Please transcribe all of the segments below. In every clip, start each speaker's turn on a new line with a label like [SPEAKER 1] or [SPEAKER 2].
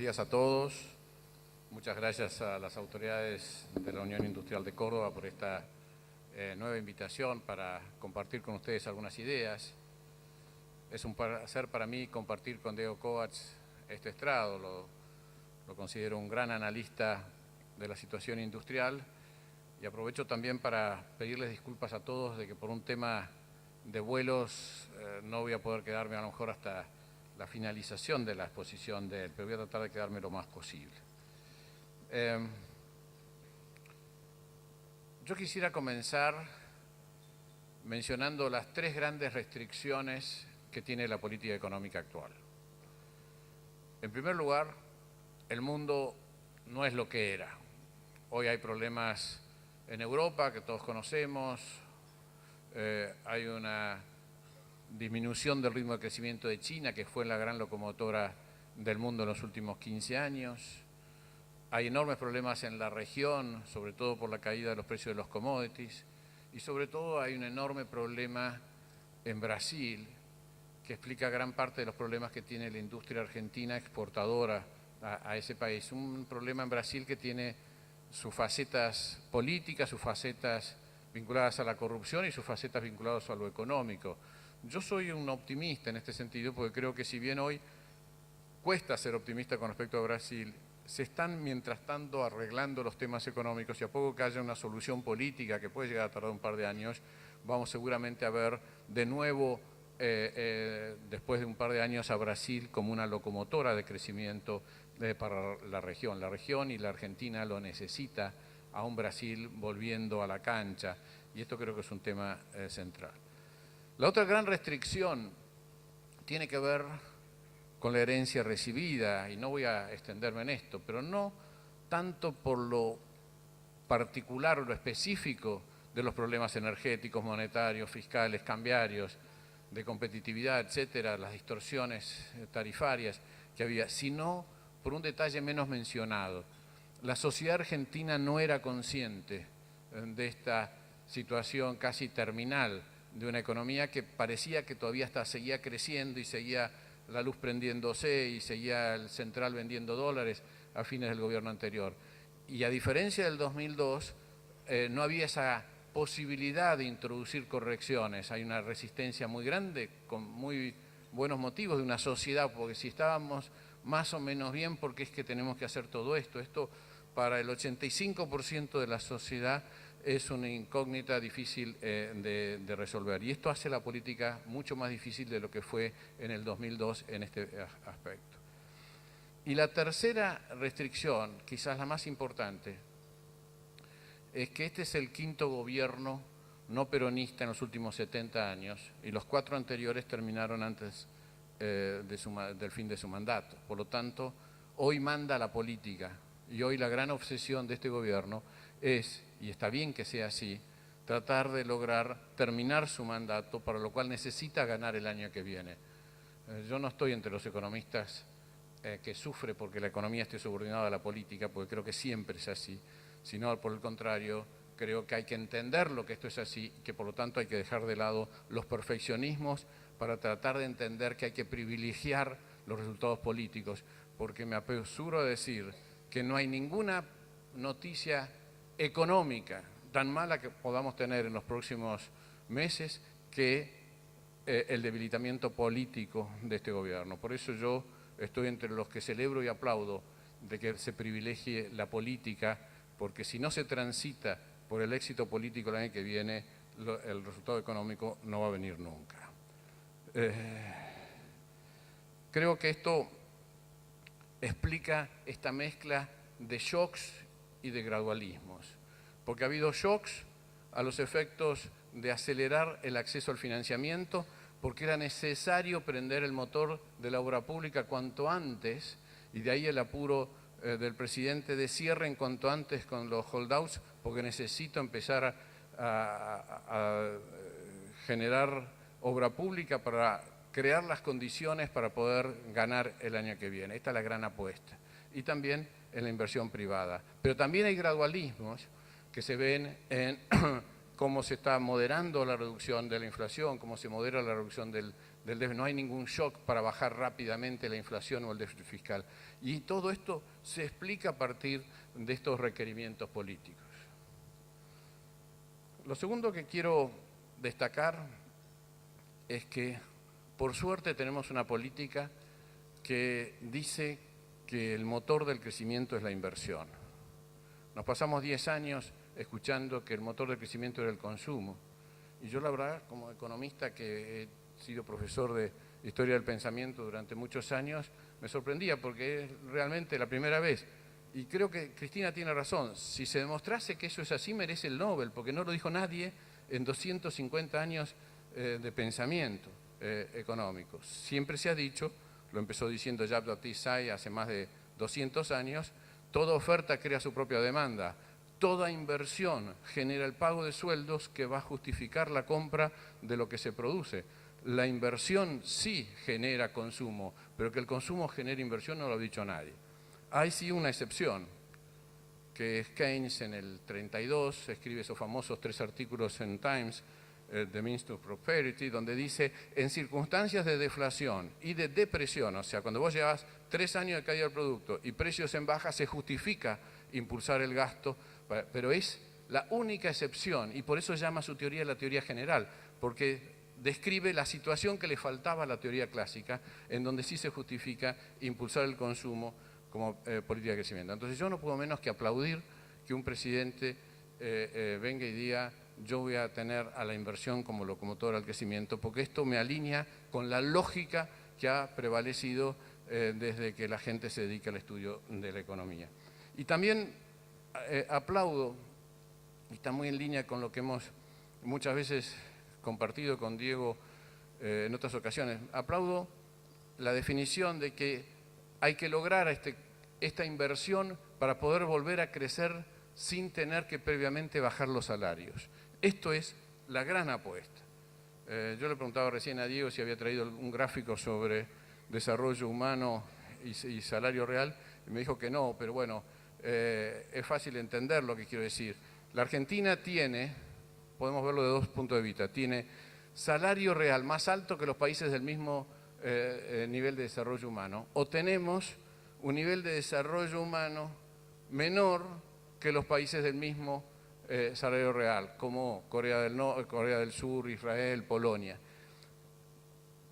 [SPEAKER 1] días a todos. Muchas gracias a las autoridades de la Unión Industrial de Córdoba por esta nueva invitación para compartir con ustedes algunas ideas. Es un placer para mí compartir con Diego Kovacs este estrado. Lo considero un gran analista de la situación industrial y aprovecho también para pedirles disculpas a todos de que por un tema de vuelos no voy a poder quedarme a lo mejor hasta la finalización de la exposición de él, pero voy a tratar de quedarme lo más posible. Yo quisiera comenzar mencionando las tres grandes restricciones que tiene la política económica actual. En primer lugar, el mundo no es lo que era. Hoy hay problemas en Europa que todos conocemos, hay una disminución del ritmo de crecimiento de China, que fue la gran locomotora del mundo en los últimos 15 años. Hay enormes problemas en la región, sobre todo por la caída de los precios de los commodities, y sobre todo hay un enorme problema en Brasil, que explica gran parte de los problemas que tiene la industria argentina exportadora a ese país. Un problema en Brasil que tiene sus facetas políticas, sus facetas vinculadas a la corrupción y sus facetas vinculadas a lo económico. Yo soy un optimista en este sentido porque creo que si bien hoy cuesta ser optimista con respecto a Brasil, se están mientras tanto arreglando los temas económicos y a poco que haya una solución política que puede llegar a tardar un par de años, vamos seguramente a ver de nuevo, después de un par de años, a Brasil como una locomotora de crecimiento para la región. La región y la Argentina lo necesita a un Brasil volviendo a la cancha y esto creo que es un tema central. La otra gran restricción tiene que ver con la herencia recibida, y no voy a extenderme en esto, pero no tanto por lo particular o lo específico de los problemas energéticos, monetarios, fiscales, cambiarios, de competitividad, etcétera, las distorsiones tarifarias que había, sino por un detalle menos mencionado. La sociedad argentina no era consciente de esta situación casi terminal de una economía que parecía que todavía seguía creciendo y seguía la luz prendiéndose y seguía el central vendiendo dólares a fines del gobierno anterior. Y a diferencia del 2002, no había esa posibilidad de introducir correcciones. Hay una resistencia muy grande, con muy buenos motivos de una sociedad, porque si estábamos más o menos bien, ¿por qué es que tenemos que hacer todo esto? Esto para el 85% de la sociedad es una incógnita difícil de resolver. Y esto hace la política mucho más difícil de lo que fue en el 2002 en este aspecto. Y la tercera restricción, quizás la más importante, es que este es el quinto gobierno no peronista en los últimos 70 años y los 4 anteriores terminaron antes del fin de su mandato. Por lo tanto, hoy manda la política y hoy la gran obsesión de este gobierno es, y está bien que sea así, tratar de lograr terminar su mandato, para lo cual necesita ganar el año que viene. Yo no estoy entre los economistas que sufre porque la economía esté subordinada a la política, porque creo que siempre es así, sino por el contrario, creo que hay que entender lo que esto es así y que por lo tanto hay que dejar de lado los perfeccionismos para tratar de entender que hay que privilegiar los resultados políticos, porque me apresuro a decir que no hay ninguna noticia económica tan mala que podamos tener en los próximos meses que el debilitamiento político de este gobierno. Por eso yo estoy entre los que celebro y aplaudo de que se privilegie la política, porque si no se transita por el éxito político el año que viene, el resultado económico no va a venir nunca. Creo que esto explica esta mezcla de shocks y de gradualismos, porque ha habido shocks a los efectos de acelerar el acceso al financiamiento, porque era necesario prender el motor de la obra pública cuanto antes, y de ahí el apuro del presidente de cierren cuanto antes con los holdouts, porque necesito empezar a generar obra pública para crear las condiciones para poder ganar el año que viene. Esta es la gran apuesta. Y también en la inversión privada. Pero también hay gradualismos que se ven en cómo se está moderando la reducción de la inflación, cómo se modera la reducción del del déficit, no hay ningún shock para bajar rápidamente la inflación o el déficit fiscal. Y todo esto se explica a partir de estos requerimientos políticos. Lo segundo que quiero destacar es que, por suerte, tenemos una política que dice que el motor del crecimiento es la inversión. Nos pasamos 10 años escuchando que el motor del crecimiento era el consumo. Y yo, la verdad, como economista que he sido profesor de Historia del Pensamiento durante muchos años, me sorprendía porque es realmente la primera vez. Y creo que Cristina tiene razón. Si se demostrase que eso es así, merece el Nobel, porque no lo dijo nadie en 250 años de pensamiento económico. Siempre se ha dicho, lo empezó diciendo Jean-Baptiste Say hace más de 200 años, toda oferta crea su propia demanda. Toda inversión genera el pago de sueldos que va a justificar la compra de lo que se produce. La inversión sí genera consumo, pero que el consumo genere inversión no lo ha dicho nadie. Hay sí una excepción, que es Keynes en el 32, escribe esos famosos 3 artículos en Times, The Means to Prosperity, donde dice, en circunstancias de deflación y de depresión, o sea, cuando vos llevas 3 años de caída del producto y precios en baja, se justifica impulsar el gasto, pero es la única excepción, y por eso llama su teoría la teoría general, porque describe la situación que le faltaba a la teoría clásica, en donde sí se justifica impulsar el consumo como política de crecimiento. Entonces yo no puedo menos que aplaudir que un presidente venga y diga, yo voy a tener a la inversión como locomotora al crecimiento, porque esto me alinea con la lógica que ha prevalecido desde que la gente se dedica al estudio de la economía. Y también aplaudo, y está muy en línea con lo que hemos muchas veces compartido con Diego en otras ocasiones, aplaudo la definición de que hay que lograr esta inversión para poder volver a crecer sin tener que previamente bajar los salarios. Esto es la gran apuesta. Yo le preguntaba recién a Diego si había traído un gráfico sobre desarrollo humano y salario real, y me dijo que no, pero bueno, es fácil entender lo que quiero decir. La Argentina tiene, podemos verlo de 2 puntos de vista, tiene salario real más alto que los países del mismo nivel de desarrollo humano, o tenemos un nivel de desarrollo humano menor que los países del mismo salario real, como Corea del Sur, Israel, Polonia.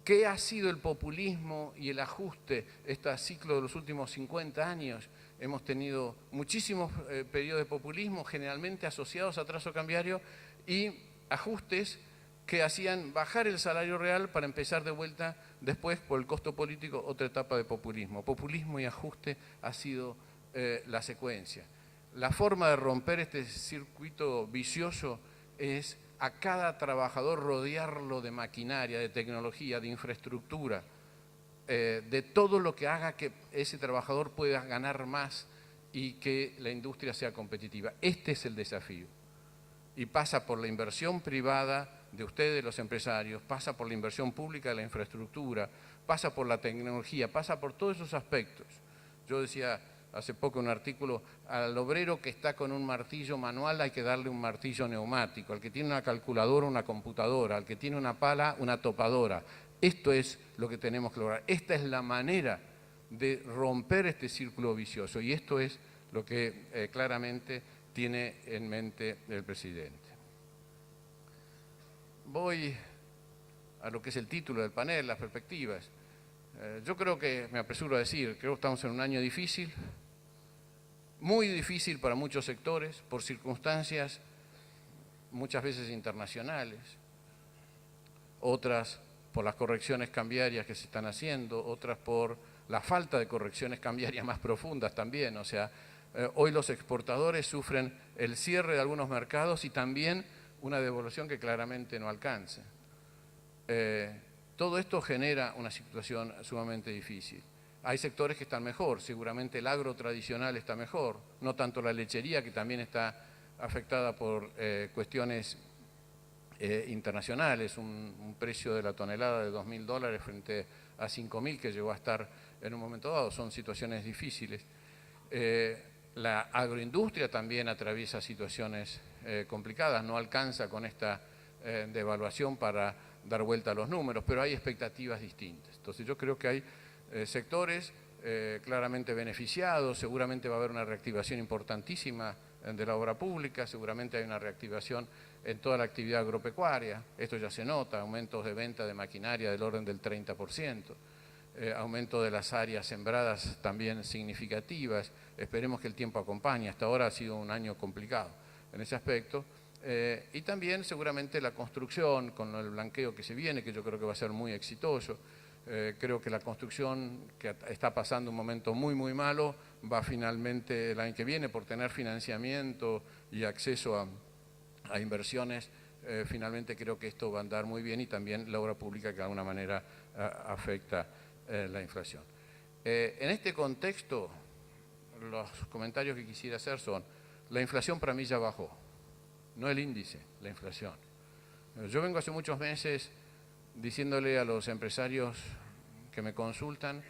[SPEAKER 1] ¿Qué ha sido el populismo y el ajuste, este ciclo de los últimos 50 años? Hemos tenido muchísimos periodos de populismo, generalmente asociados a atraso cambiario, y ajustes que hacían bajar el salario real para empezar de vuelta después, por el costo político, otra etapa de populismo. Populismo y ajuste ha sido la secuencia. La forma de romper este circuito vicioso es a cada trabajador rodearlo de maquinaria, de tecnología, de infraestructura, de todo lo que haga que ese trabajador pueda ganar más y que la industria sea competitiva. Este es el desafío. Y pasa por la inversión privada de ustedes, los empresarios, pasa por la inversión pública de la infraestructura, pasa por la tecnología, pasa por todos esos aspectos. Yo decía hace poco un artículo, al obrero que está con un martillo manual hay que darle un martillo neumático, al que tiene una calculadora, una computadora, al que tiene una pala, una topadora. Esto es lo que tenemos que lograr. Esta es la manera de romper este círculo vicioso, y esto es lo que claramente tiene en mente el presidente. Voy a lo que es el título del panel, las perspectivas. Yo creo que, me apresuro a decir, creo que estamos en un año difícil, muy difícil para muchos sectores, por circunstancias muchas veces internacionales, otras por las correcciones cambiarias que se están haciendo, otras por la falta de correcciones cambiarias más profundas también. O sea, hoy los exportadores sufren el cierre de algunos mercados y también una devaluación que claramente no alcanza. Todo esto genera una situación sumamente difícil. Hay sectores que están mejor, seguramente el agro tradicional está mejor, no tanto la lechería, que también está afectada por cuestiones internacionales, un precio de la tonelada de $2.000 frente a 5.000 que llegó a estar en un momento dado. Son situaciones difíciles. La agroindustria también atraviesa situaciones complicadas, no alcanza con esta de evaluación para dar vuelta a los números, pero hay expectativas distintas. Entonces yo creo que hay sectores claramente beneficiados, seguramente va a haber una reactivación importantísima de la obra pública, seguramente hay una reactivación en toda la actividad agropecuaria, esto ya se nota, aumentos de venta de maquinaria del orden del 30%, aumento de las áreas sembradas también significativas, esperemos que el tiempo acompañe, hasta ahora ha sido un año complicado en ese aspecto, y también seguramente la construcción con el blanqueo que se viene, que yo creo que va a ser muy exitoso. Creo que la construcción, que está pasando un momento muy, muy malo, va finalmente el año que viene por tener financiamiento y acceso a inversiones. Finalmente creo que esto va a andar muy bien y también la obra pública que de alguna manera afecta la inflación. En este contexto, los comentarios que quisiera hacer son, la inflación para mí ya bajó, no el índice, la inflación. Yo vengo hace muchos meses diciéndole a los empresarios que me consultan,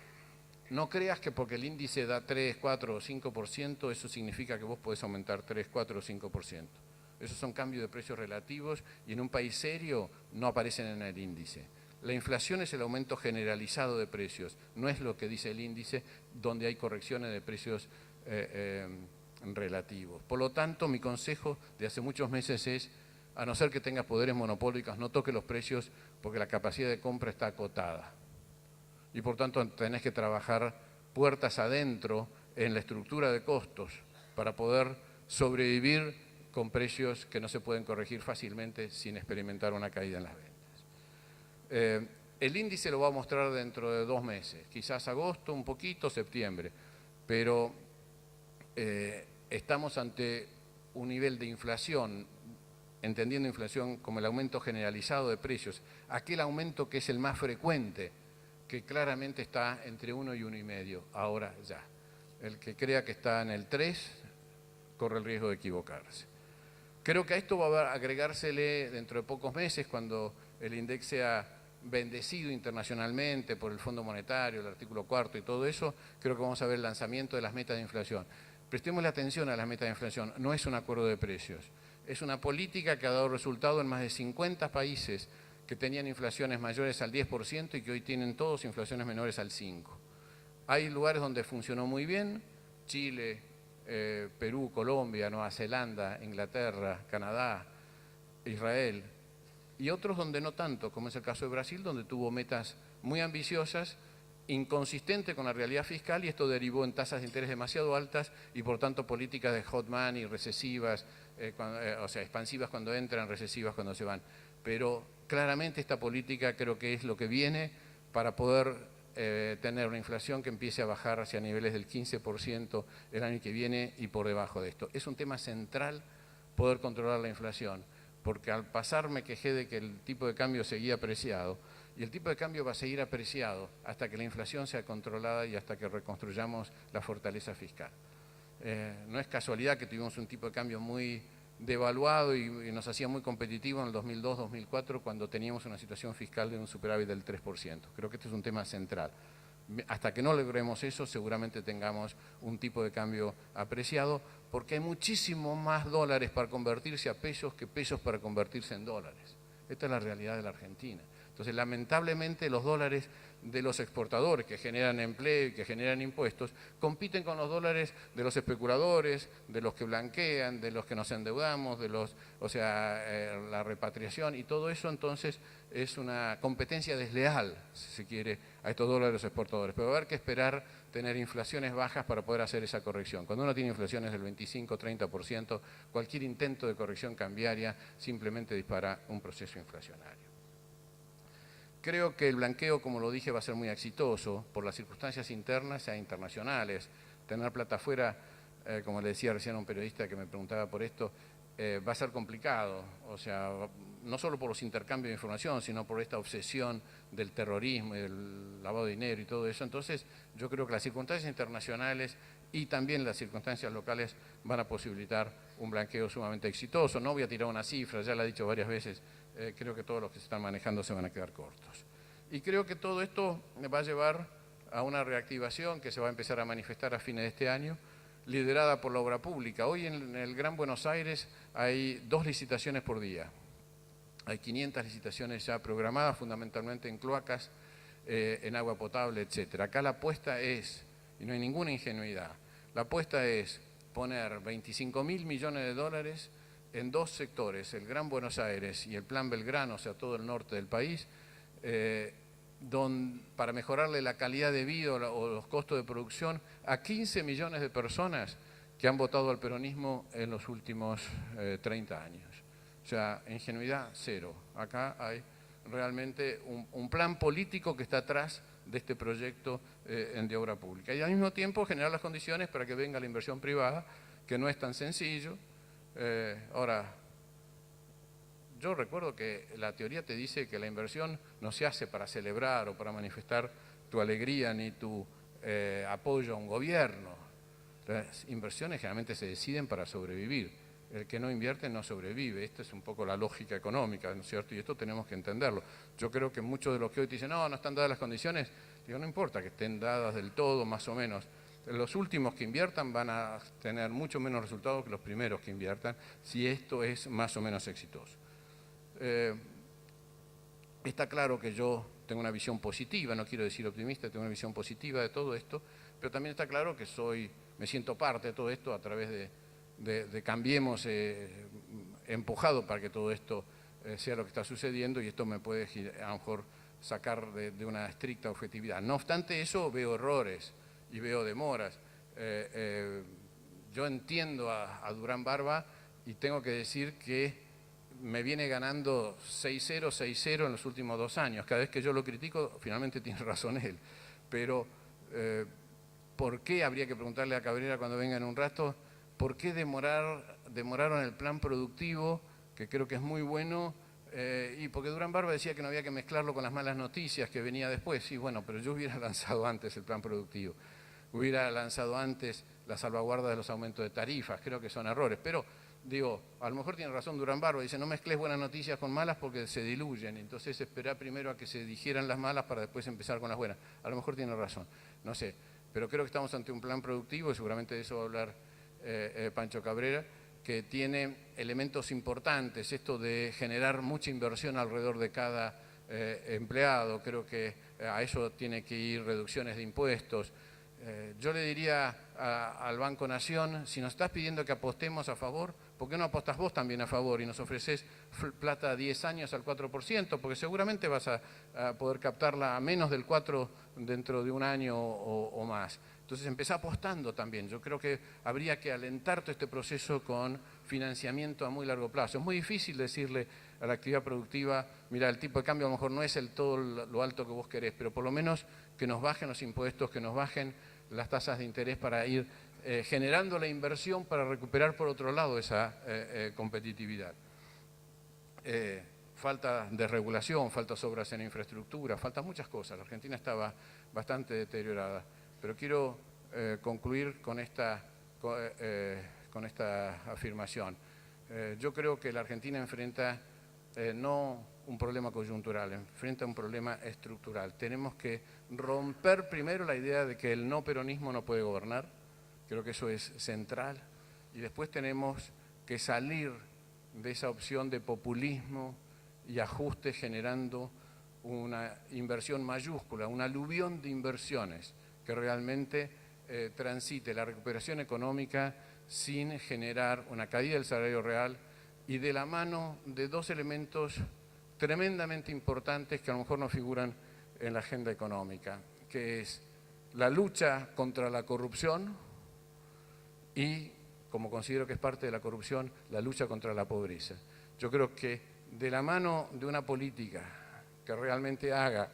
[SPEAKER 1] no creas que porque el índice da 3, 4 o 5%, eso significa que vos podés aumentar 3, 4 o 5%. Esos son cambios de precios relativos y en un país serio no aparecen en el índice. La inflación es el aumento generalizado de precios, no es lo que dice el índice, donde hay correcciones de precios relativos. Por lo tanto, mi consejo de hace muchos meses es, a no ser que tengas poderes monopólicos, no toque los precios porque la capacidad de compra está acotada. Y por tanto tenés que trabajar puertas adentro en la estructura de costos para poder sobrevivir con precios que no se pueden corregir fácilmente sin experimentar una caída en las ventas. El índice lo va a mostrar dentro de 2 meses, quizás agosto, un poquito, septiembre, pero estamos ante un nivel de inflación, entendiendo inflación como el aumento generalizado de precios, aquel aumento que es el más frecuente, que claramente está entre 1 y 1,5, ahora ya. El que crea que está en el 3 corre el riesgo de equivocarse. Creo que a esto va a agregársele dentro de pocos meses, cuando el INDEC sea bendecido internacionalmente por el Fondo Monetario, el artículo 4 y todo eso, creo que vamos a ver el lanzamiento de las metas de inflación. Prestémosle atención a las metas de inflación, no es un acuerdo de precios, es una política que ha dado resultado en más de 50 países que tenían inflaciones mayores al 10% y que hoy tienen todos inflaciones menores al 5%. Hay lugares donde funcionó muy bien, Chile, Perú, Colombia, Nueva Zelanda, Inglaterra, Canadá, Israel, y otros donde no tanto, como es el caso de Brasil, donde tuvo metas muy ambiciosas, inconsistentes con la realidad fiscal, y esto derivó en tasas de interés demasiado altas y por tanto políticas de hot money, recesivas, o sea, expansivas cuando entran, recesivas cuando se van. Pero claramente esta política creo que es lo que viene para poder tener una inflación que empiece a bajar hacia niveles del 15% el año que viene y por debajo de esto. Es un tema central poder controlar la inflación, porque al pasar me quejé de que el tipo de cambio seguía apreciado, y el tipo de cambio va a seguir apreciado hasta que la inflación sea controlada y hasta que reconstruyamos la fortaleza fiscal. No es casualidad que tuvimos un tipo de cambio muy devaluado y nos hacía muy competitivo en el 2002-2004 cuando teníamos una situación fiscal de un superávit del 3%. Creo que este es un tema central. Hasta que no logremos eso, seguramente tengamos un tipo de cambio apreciado, porque hay muchísimo más dólares para convertirse a pesos que pesos para convertirse en dólares. Esta es la realidad de la Argentina. Entonces, lamentablemente, los dólares de los exportadores que generan empleo y que generan impuestos compiten con los dólares de los especuladores, de los que blanquean, de los que nos endeudamos, de los, o sea, la repatriación y todo eso. Entonces es una competencia desleal, si se quiere, a estos dólares de los exportadores. Pero va a haber que esperar tener inflaciones bajas para poder hacer esa corrección. Cuando uno tiene inflaciones del 25-30%, cualquier intento de corrección cambiaria simplemente dispara un proceso inflacionario. Creo que el blanqueo, como lo dije, va a ser muy exitoso por las circunstancias internas e internacionales. Tener plata afuera, como le decía recién a un periodista que me preguntaba por esto, va a ser complicado. O sea, no solo por los intercambios de información, sino por esta obsesión del terrorismo y del lavado de dinero y todo eso. Entonces, yo creo que las circunstancias internacionales y también las circunstancias locales van a posibilitar un blanqueo sumamente exitoso. No voy a tirar una cifra, ya la he dicho varias veces. Creo que todos los que se están manejando se van a quedar cortos. Y creo que todo esto va a llevar a una reactivación que se va a empezar a manifestar a fines de este año, liderada por la obra pública. Hoy en el Gran Buenos Aires hay 2 licitaciones por día. Hay 500 licitaciones ya programadas, fundamentalmente en cloacas, en agua potable, etc. Acá la apuesta es, y no hay ninguna ingenuidad, la apuesta es poner 25.000 millones de dólares en dos sectores, el Gran Buenos Aires y el Plan Belgrano, o sea, todo el norte del país, para mejorarle la calidad de vida o los costos de producción a 15 millones de personas que han votado al peronismo en los últimos 30 años. O sea, ingenuidad cero. Acá hay realmente un plan político que está atrás de este proyecto de obra pública. Y al mismo tiempo generar las condiciones para que venga la inversión privada, que no es tan sencillo. Ahora, yo recuerdo que la teoría te dice que la inversión no se hace para celebrar o para manifestar tu alegría ni tu apoyo a un gobierno. Las inversiones generalmente se deciden para sobrevivir. El que no invierte no sobrevive. Esta es un poco la lógica económica, ¿no es cierto? Y esto tenemos que entenderlo. Yo creo que muchos de los que hoy te dicen, no están dadas las condiciones, digo, no importa que estén dadas del todo, más o menos. Los últimos que inviertan van a tener mucho menos resultados que los primeros que inviertan, si esto es más o menos exitoso. Está claro que yo tengo una visión positiva, no quiero decir optimista, tengo una visión positiva de todo esto, pero también está claro que me siento parte de todo esto a través de Cambiemos, empujado para que todo esto sea lo que está sucediendo, y esto me puede a lo mejor sacar de una estricta objetividad. No obstante eso, veo errores y veo demoras. Yo entiendo a Durán Barba y tengo que decir que me viene ganando 6-0, 6-0 en los últimos 2 años. Cada vez que yo lo critico, finalmente tiene razón él. Pero, ¿por qué? Habría que preguntarle a Cabrera cuando venga en un rato, ¿por qué demoraron el plan productivo, que creo que es muy bueno? Y porque Durán Barba decía que no había que mezclarlo con las malas noticias que venía después. Sí, bueno, pero yo hubiera lanzado antes el plan productivo. Hubiera lanzado antes la salvaguarda de los aumentos de tarifas. Creo que son errores. Pero, digo, a lo mejor tiene razón Durán Barba. Dice, no mezcles buenas noticias con malas porque se diluyen. Entonces, esperá primero a que se digieran las malas para después empezar con las buenas. A lo mejor tiene razón. No sé. Pero creo que estamos ante un plan productivo, y seguramente de eso va a hablar Pancho Cabrera, que tiene elementos importantes, esto de generar mucha inversión alrededor de cada empleado. Creo que a eso tiene que ir reducciones de impuestos. Yo le diría al Banco Nación, si nos estás pidiendo que apostemos a favor, ¿por qué no apostas vos también a favor y nos ofreces plata a 10 años al 4%? Porque seguramente vas a poder captarla a menos del 4% dentro de un año o más. Entonces empezá apostando también. Yo creo que habría que alentar todo este proceso con financiamiento a muy largo plazo. Es muy difícil decirle a la actividad productiva, mira, el tipo de cambio a lo mejor no es todo lo alto que vos querés, pero por lo menos que nos bajen los impuestos, que nos bajen las tasas de interés para ir generando la inversión para recuperar por otro lado esa competitividad. Falta de regulación, faltas obras en infraestructura, faltan muchas cosas. La Argentina estaba bastante deteriorada, pero quiero concluir con esta afirmación. Yo creo que la Argentina enfrenta no un problema coyuntural, enfrenta un problema estructural. Tenemos que romper primero la idea de que el no peronismo no puede gobernar, creo que eso es central, y después tenemos que salir de esa opción de populismo y ajuste generando una inversión mayúscula, un aluvión de inversiones que realmente transite la recuperación económica sin generar una caída del salario real y de la mano de dos elementos tremendamente importantes que a lo mejor no figuran en la agenda económica, que es la lucha contra la corrupción y, como considero que es parte de la corrupción, la lucha contra la pobreza. Yo creo que de la mano de una política que realmente haga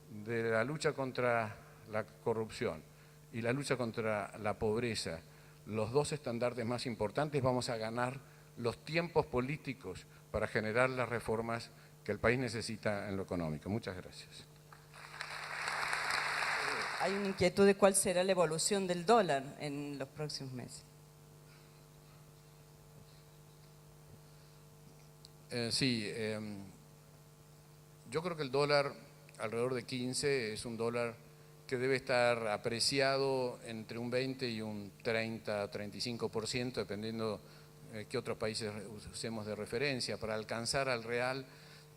[SPEAKER 1] de la lucha contra la corrupción y la lucha contra la pobreza los dos estandartes más importantes, vamos a ganar los tiempos políticos para generar las reformas que el país necesita en lo económico. Muchas gracias.
[SPEAKER 2] Hay una inquietud de cuál será la evolución del dólar en los próximos meses.
[SPEAKER 1] Yo creo que el dólar alrededor de 15 es un dólar que debe estar apreciado entre un 20 y un 30-35%, dependiendo qué otros países usemos de referencia, para alcanzar al real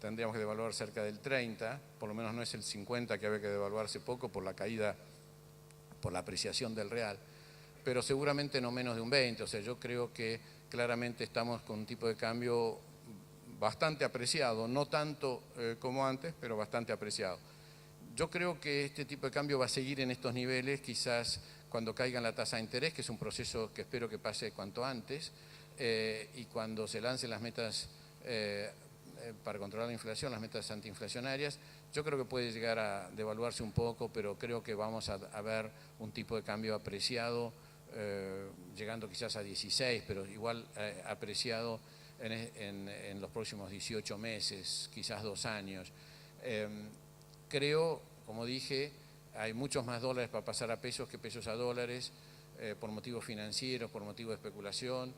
[SPEAKER 1] tendríamos que devaluar cerca del 30, por lo menos no es el 50 que había que devaluar hace poco por la caída, por la apreciación del real, pero seguramente no menos de un 20, o sea, yo creo que claramente estamos con un tipo de cambio bastante apreciado, no tanto como antes, pero bastante apreciado. Yo creo que este tipo de cambio va a seguir en estos niveles, quizás cuando caiga la tasa de interés, que es un proceso que espero que pase cuanto antes, y cuando se lancen las metas para controlar la inflación, las metas antiinflacionarias, yo creo que puede llegar a devaluarse un poco, pero creo que vamos a ver un tipo de cambio apreciado, llegando quizás a 16, pero igual apreciado en los próximos 18 meses, quizás 2 años. Creo, como dije, hay muchos más dólares para pasar a pesos que pesos a dólares, por motivos financieros, por motivos de especulación,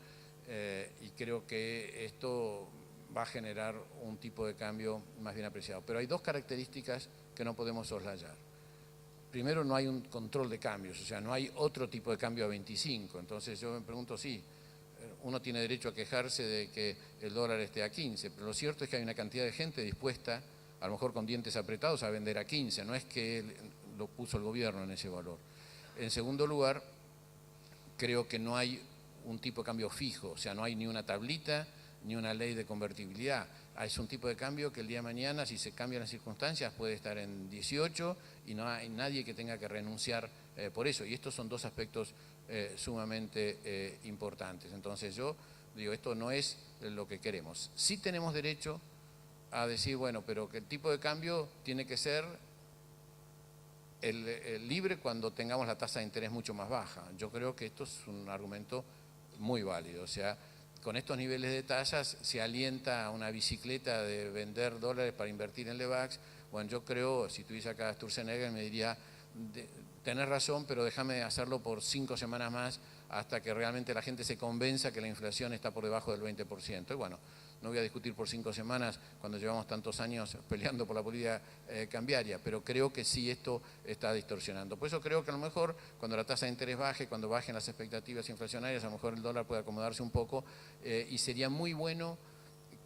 [SPEAKER 1] y creo que esto va a generar un tipo de cambio más bien apreciado. Pero hay dos características que no podemos soslayar. Primero, no hay un control de cambios, o sea, no hay otro tipo de cambio a 25. Entonces yo me pregunto, sí, uno tiene derecho a quejarse de que el dólar esté a 15, pero lo cierto es que hay una cantidad de gente dispuesta, a lo mejor con dientes apretados, a vender a 15, no es que lo puso el gobierno en ese valor. En segundo lugar, creo que no hay un tipo de cambio fijo, o sea, no hay ni una tablita, ni una ley de convertibilidad. Es un tipo de cambio que el día de mañana, si se cambian las circunstancias, puede estar en 18 y no hay nadie que tenga que renunciar por eso. Y estos son dos aspectos sumamente importantes. Entonces yo digo, esto no es lo que queremos. Sí tenemos derecho a decir, bueno, pero que el tipo de cambio tiene que ser el libre cuando tengamos la tasa de interés mucho más baja. Yo creo que esto es un argumento muy válido, o sea, con estos niveles de tasas se alienta a una bicicleta de vender dólares para invertir en Levax. Bueno, yo creo, si tuviese acá a Sturzenegger me diría, tenés razón, pero déjame hacerlo por 5 semanas más hasta que realmente la gente se convenza que la inflación está por debajo del 20%. Y bueno, no voy a discutir por 5 semanas cuando llevamos tantos años peleando por la política cambiaria, pero creo que sí esto está distorsionando. Por eso creo que a lo mejor cuando la tasa de interés baje, cuando bajen las expectativas inflacionarias, a lo mejor el dólar puede acomodarse un poco y sería muy bueno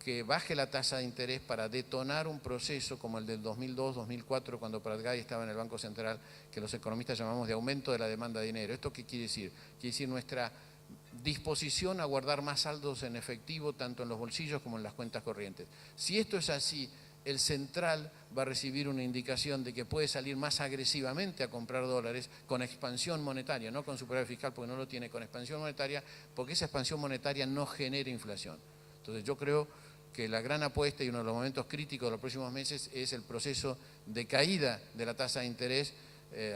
[SPEAKER 1] que baje la tasa de interés para detonar un proceso como el del 2002-2004, cuando Prat-Gay estaba en el Banco Central, que los economistas llamamos de aumento de la demanda de dinero. ¿Esto qué quiere decir? Quiere decir nuestra disposición a guardar más saldos en efectivo, tanto en los bolsillos como en las cuentas corrientes. Si esto es así, el central va a recibir una indicación de que puede salir más agresivamente a comprar dólares con expansión monetaria, no con superávit fiscal porque no lo tiene, con expansión monetaria, porque esa expansión monetaria no genera inflación. Entonces yo creo que la gran apuesta y uno de los momentos críticos de los próximos meses es el proceso de caída de la tasa de interés.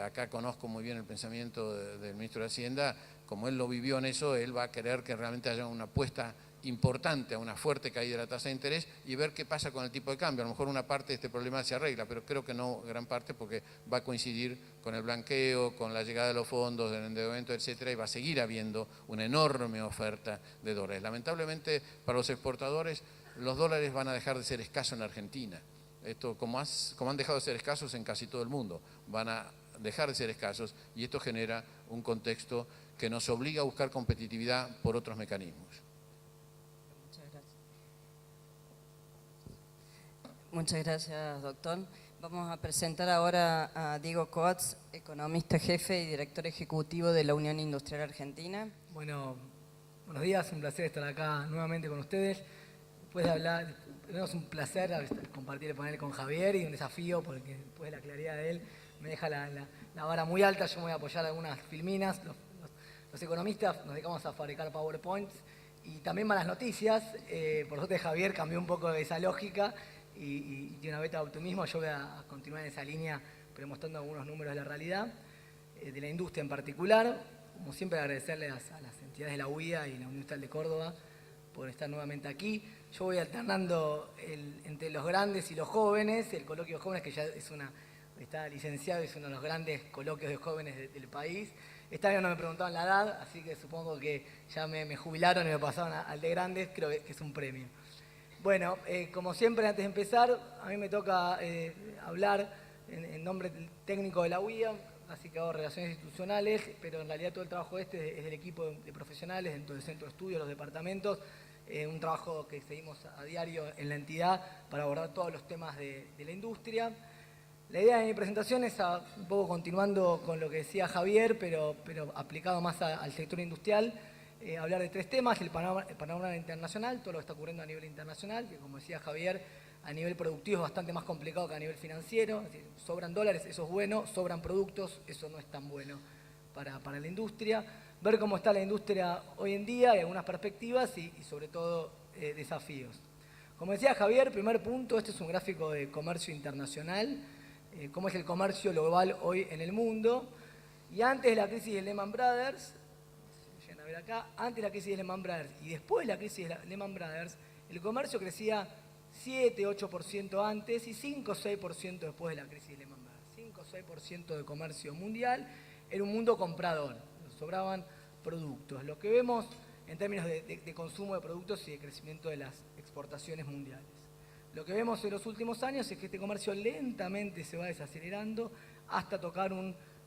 [SPEAKER 1] Acá conozco muy bien el pensamiento del ministro de Hacienda, como él lo vivió en eso, él va a querer que realmente haya una apuesta importante a una fuerte caída de la tasa de interés y ver qué pasa con el tipo de cambio. A lo mejor una parte de este problema se arregla, pero creo que no gran parte porque va a coincidir con el blanqueo, con la llegada de los fondos, del endeudamiento, etcétera, y va a seguir habiendo una enorme oferta de dólares. Lamentablemente para los exportadores los dólares van a dejar de ser escasos en Argentina. Esto, como han dejado de ser escasos en casi todo el mundo, van a dejar de ser escasos y esto genera un contexto que nos obliga a buscar competitividad por otros mecanismos.
[SPEAKER 2] Muchas gracias, doctor. Vamos a presentar ahora a Diego Coats, economista jefe y director ejecutivo de la Unión Industrial Argentina.
[SPEAKER 3] Bueno, buenos días, un placer estar acá nuevamente con ustedes. Después de hablar, primero es un placer compartir el panel con Javier y un desafío porque después de la claridad de él me deja la vara muy alta. Yo me voy a apoyar algunas filminas. Los economistas nos dedicamos a fabricar PowerPoints y también malas noticias. Por suerte Javier cambió un poco esa lógica y tiene una beta de optimismo. Yo voy a continuar en esa línea, pero mostrando algunos números de la realidad, de la industria en particular. Como siempre, agradecerles a las entidades de la UIA y la Unión Industrial de Córdoba por estar nuevamente aquí. Yo voy alternando entre los grandes y los jóvenes, el coloquio de jóvenes que ya está licenciado, es uno de los grandes coloquios de jóvenes del país. Esta vez no me preguntaban la edad, así que supongo que ya me jubilaron y me pasaron al de grandes, creo que es un premio. Bueno, como siempre, antes de empezar, a mí me toca hablar en nombre técnico de la UIA, así que hago relaciones institucionales, pero en realidad todo el trabajo es del equipo de profesionales dentro del centro de estudio, los departamentos, un trabajo que seguimos a diario en la entidad para abordar todos los temas de la industria. La idea de mi presentación es un poco continuando con lo que decía Javier, pero aplicado más al sector industrial, hablar de tres temas: el panorama internacional, todo lo que está ocurriendo a nivel internacional, que como decía Javier, a nivel productivo es bastante más complicado que a nivel financiero. Es decir, sobran dólares, eso es bueno; sobran productos, eso no es tan bueno para la industria. Ver cómo está la industria hoy en día y algunas perspectivas y sobre todo desafíos. Como decía Javier, primer punto, este es un gráfico de comercio internacional, cómo es el comercio global hoy en el mundo. Y antes de la crisis de Lehman Brothers, llegan a ver acá, antes de la crisis de Lehman Brothers y después de la crisis de Lehman Brothers, el comercio crecía 7-8% antes y 5-6% después de la crisis de Lehman Brothers. 5-6% de comercio mundial. Era un mundo comprador, sobraban productos. Lo que vemos en términos de consumo de productos y de crecimiento de las exportaciones mundiales. Lo que vemos en los últimos años es que este comercio lentamente se va desacelerando hasta tocar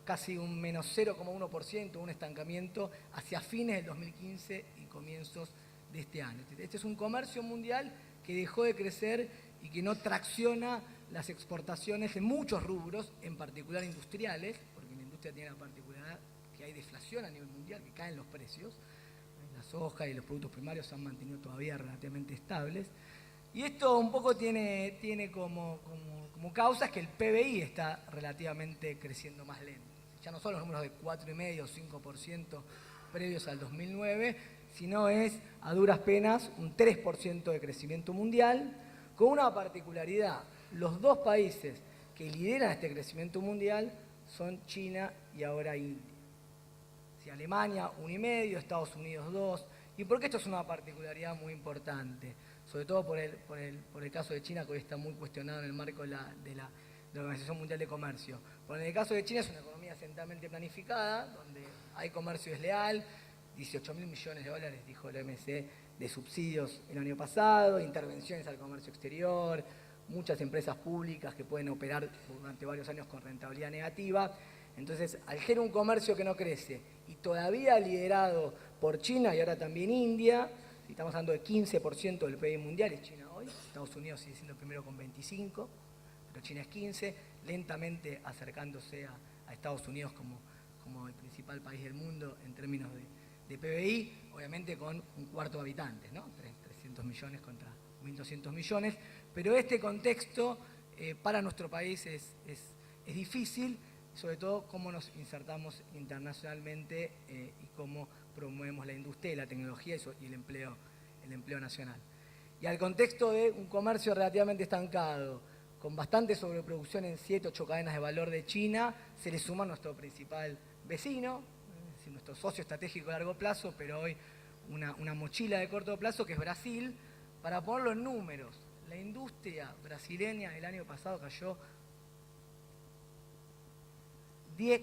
[SPEAKER 3] casi un menos 0,1%, un estancamiento hacia fines del 2015 y comienzos de este año. Este es un comercio mundial que dejó de crecer y que no tracciona las exportaciones en muchos rubros, en particular industriales, porque la industria tiene la particularidad que hay deflación a nivel mundial, que caen los precios. La soja y los productos primarios se han mantenido todavía relativamente estables. Y esto un poco tiene como causas que el PBI está relativamente creciendo más lento. Ya no son los números de 4,5 o 5% previos al 2009, sino es a duras penas un 3% de crecimiento mundial, con una particularidad: los dos países que lideran este crecimiento mundial son China y ahora India. Si Alemania 1,5, Estados Unidos 2. ¿Y por qué esto es una particularidad muy importante? Sobre todo por el caso de China, que hoy está muy cuestionado en el marco de la Organización Mundial de Comercio. Porque en el caso de China es una economía centralmente planificada, donde hay comercio desleal, 18.000 millones de dólares, dijo el OMC, de subsidios el año pasado, intervenciones al comercio exterior, muchas empresas públicas que pueden operar durante varios años con rentabilidad negativa. Entonces, al ser un comercio que no crece y todavía liderado por China y ahora también India, estamos hablando de 15% del PIB mundial, es China hoy, Estados Unidos sigue siendo el primero con 25%, pero China es 15%, lentamente acercándose a Estados Unidos como el principal país del mundo en términos de PBI, obviamente con un cuarto de habitantes, ¿no? 300 millones contra 1.200 millones, pero este contexto para nuestro país es difícil, sobre todo cómo nos insertamos internacionalmente y cómo promovemos la industria y la tecnología y el empleo nacional. Y al contexto de un comercio relativamente estancado, con bastante sobreproducción en 7-8 cadenas de valor de China, se le suma nuestro principal vecino, es decir, nuestro socio estratégico a largo plazo, pero hoy una mochila de corto plazo, que es Brasil. Para ponerlo en números, la industria brasileña el año pasado cayó 10,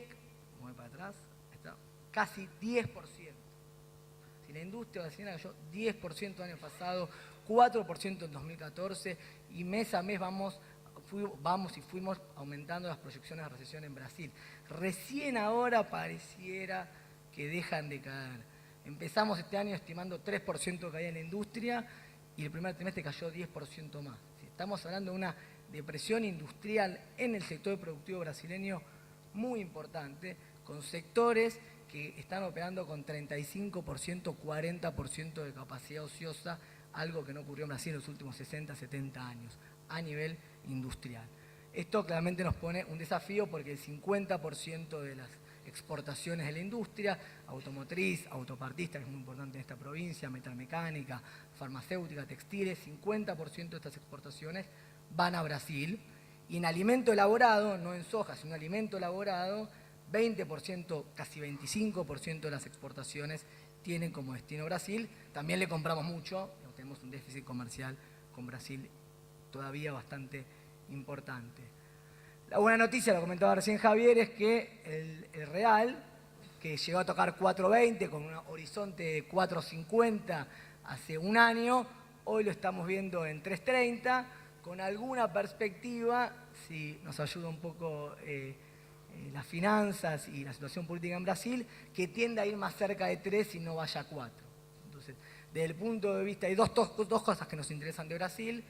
[SPEAKER 3] como voy para atrás, está, casi 10%. Si la industria brasileña cayó 10% el año pasado, 4% en 2014, y mes a mes fuimos aumentando las proyecciones de recesión en Brasil. Recién ahora pareciera que dejan de caer. Empezamos este año estimando 3% de caída en la industria y el primer trimestre cayó 10% más. Estamos hablando de una depresión industrial en el sector productivo brasileño muy importante, con sectores que están operando con 35%, 40% de capacidad ociosa, algo que no ocurrió en Brasil en los últimos 60, 70 años, a nivel industrial. Esto claramente nos pone un desafío porque el 50% de las exportaciones de la industria, automotriz, autopartista, que es muy importante en esta provincia, metalmecánica, farmacéutica, textiles, 50% de estas exportaciones van a Brasil. Y en alimento elaborado, no en soja, sino en alimento elaborado, 20%, casi 25% de las exportaciones tienen como destino Brasil. También le compramos mucho, tenemos un déficit comercial con Brasil todavía bastante importante. La buena noticia, lo comentaba recién Javier, es que el real, que llegó a tocar 4.20 con un horizonte de 4.50 hace un año, hoy lo estamos viendo en 3.30, con alguna perspectiva, si nos ayuda un poco las finanzas y la situación política en Brasil, que tiende a ir más cerca de 3 y no vaya a 4. Entonces, Desde el punto de vista, hay dos cosas que nos interesan de Brasil: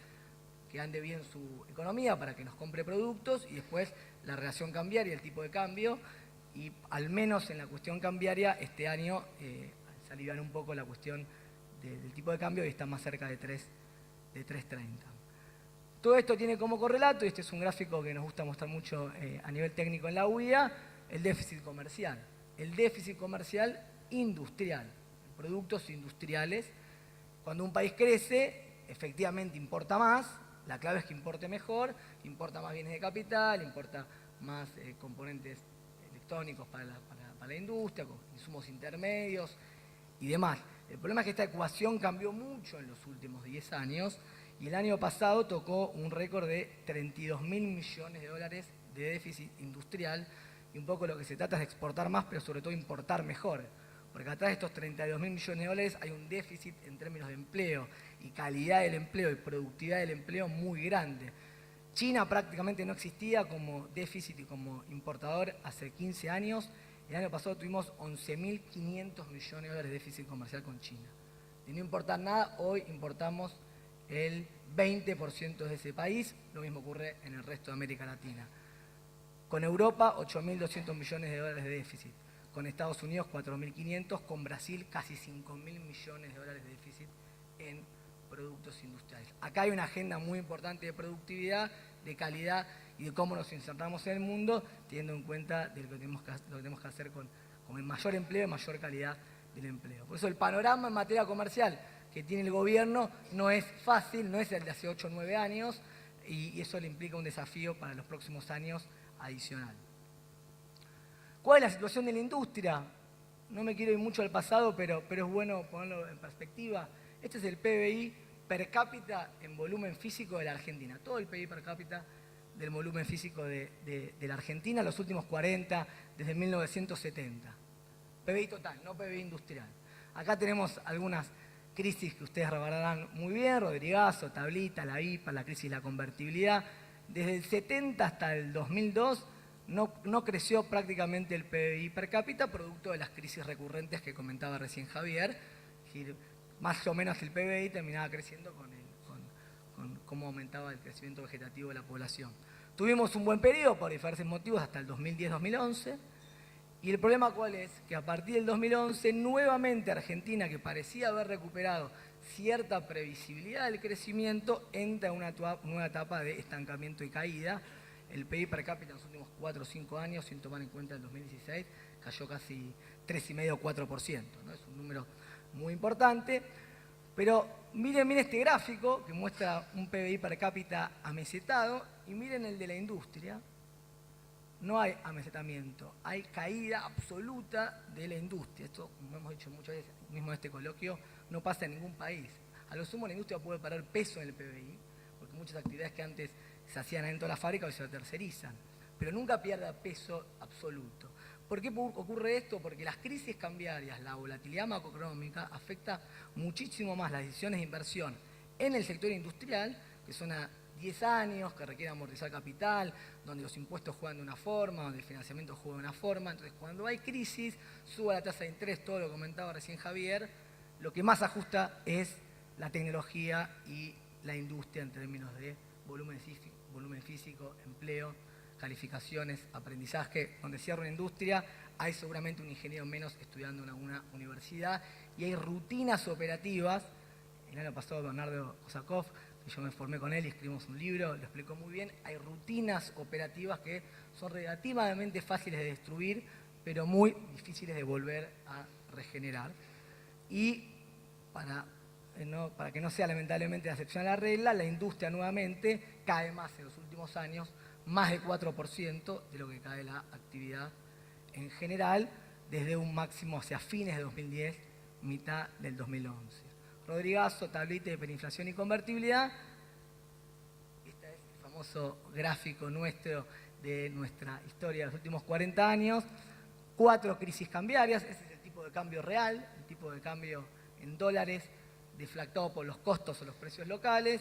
[SPEAKER 3] que ande bien su economía para que nos compre productos, y después la relación cambiaria, el tipo de cambio. Y al menos en la cuestión cambiaria, este año se alivian un poco la cuestión del tipo de cambio y está más cerca de 3.30. Todo esto tiene como correlato, y este es un gráfico que nos gusta mostrar mucho a nivel técnico en la UIA, el déficit comercial. El déficit comercial industrial, productos industriales. Cuando un país crece, efectivamente importa más. La clave es que importe mejor, importa más bienes de capital, importa más componentes electrónicos para la industria, con insumos intermedios y demás. El problema es que esta ecuación cambió mucho en los últimos 10 años y el año pasado tocó un récord de 32.000 millones de dólares de déficit industrial, y un poco lo que se trata es de exportar más, pero sobre todo importar mejor. Porque atrás de estos 32.000 millones de dólares hay un déficit en términos de empleo y calidad del empleo y productividad del empleo muy grande. China prácticamente no existía como déficit y como importador hace 15 años. El año pasado tuvimos 11.500 millones de dólares de déficit comercial con China. De no importar nada, hoy importamos el 20% de ese país. Lo mismo ocurre en el resto de América Latina. Con Europa, 8.200 millones de dólares de déficit. Con Estados Unidos 4.500, con Brasil casi 5.000 millones de dólares de déficit en productos industriales. Acá hay una agenda muy importante de productividad, de calidad y de cómo nos insertamos en el mundo, teniendo en cuenta de lo que tenemos que hacer con el mayor empleo y mayor calidad del empleo. Por eso el panorama en materia comercial que tiene el gobierno no es fácil, no es el de hace 8 o 9 años, y eso le implica un desafío para los próximos años adicional. ¿Cuál es la situación de la industria? No me quiero ir mucho al pasado, pero es bueno ponerlo en perspectiva. Este es el PBI per cápita en volumen físico de la Argentina. Todo el PBI per cápita del volumen físico de la Argentina, los últimos 40, desde 1970. PBI total, no PBI industrial. Acá tenemos algunas crisis que ustedes recordarán muy bien: Rodrigazo, Tablita, la IPA, la crisis de la convertibilidad. Desde el 70 hasta el 2002 no creció prácticamente el PBI per cápita, producto de las crisis recurrentes que comentaba recién Javier. Es decir, más o menos el PBI terminaba creciendo con cómo aumentaba el crecimiento vegetativo de la población. Tuvimos un buen periodo por diferentes motivos hasta el 2010-2011. Y el problema ¿cuál es? Que a partir del 2011, nuevamente Argentina, que parecía haber recuperado cierta previsibilidad del crecimiento, entra en una nueva etapa de estancamiento y caída. El PIB per cápita en los últimos 4 o 5 años, sin tomar en cuenta el 2016, cayó casi 3,5 o 4%, ¿no? Es un número muy importante. Pero miren este gráfico que muestra un PBI per cápita amesetado, y miren el de la industria. No hay amesetamiento, hay caída absoluta de la industria. Esto, como hemos dicho muchas veces, mismo en este coloquio, no pasa en ningún país. A lo sumo la industria puede perder peso en el PBI, porque muchas actividades que antes se hacían dentro de la fábrica hoy se tercerizan, pero nunca pierda peso absoluto. ¿Por qué ocurre esto? Porque las crisis cambiarias, la volatilidad macroeconómica, afecta muchísimo más las decisiones de inversión en el sector industrial, que son a 10 años, que requiere amortizar capital, donde los impuestos juegan de una forma, donde el financiamiento juega de una forma. Entonces, cuando hay crisis, suba la tasa de interés, todo lo comentaba recién Javier, lo que más ajusta es la tecnología y la industria en términos de volumen físico, empleo, calificaciones, aprendizaje. Donde cierra una industria, hay seguramente un ingeniero menos estudiando en alguna universidad, y hay rutinas operativas. El año pasado Bernardo Kosakov, yo me formé con él y escribimos un libro, lo explicó muy bien. Hay rutinas operativas que son relativamente fáciles de destruir, pero muy difíciles de volver a regenerar. Y para que no sea lamentablemente la excepción a la regla, la industria nuevamente cae más en los últimos años, más de 4% de lo que cae la actividad en general, desde un máximo hacia fines de 2010, mitad del 2011. Rodrigazo, tablita de hiperinflación y convertibilidad. Este es el famoso gráfico nuestro de nuestra historia de los últimos 40 años. 4 crisis cambiarias. Ese es el tipo de cambio real, el tipo de cambio en dólares, deflactado por los costos o los precios locales.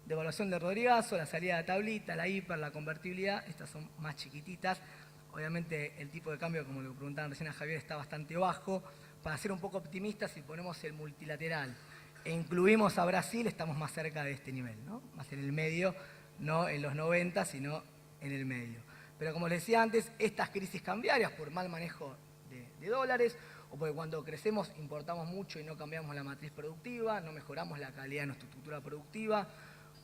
[SPEAKER 3] Devaluación de Rodrigazo, la salida de tablita, la hiper, la convertibilidad. Estas son más chiquititas. Obviamente el tipo de cambio, como lo preguntaban recién a Javier, está bastante bajo, para ser un poco optimistas, si ponemos el multilateral e incluimos a Brasil, estamos más cerca de este nivel, ¿no? Más en el medio, no en los 90, sino en el medio. Pero como les decía antes, estas crisis cambiarias por mal manejo de dólares, o porque cuando crecemos importamos mucho y no cambiamos la matriz productiva, no mejoramos la calidad de nuestra estructura productiva,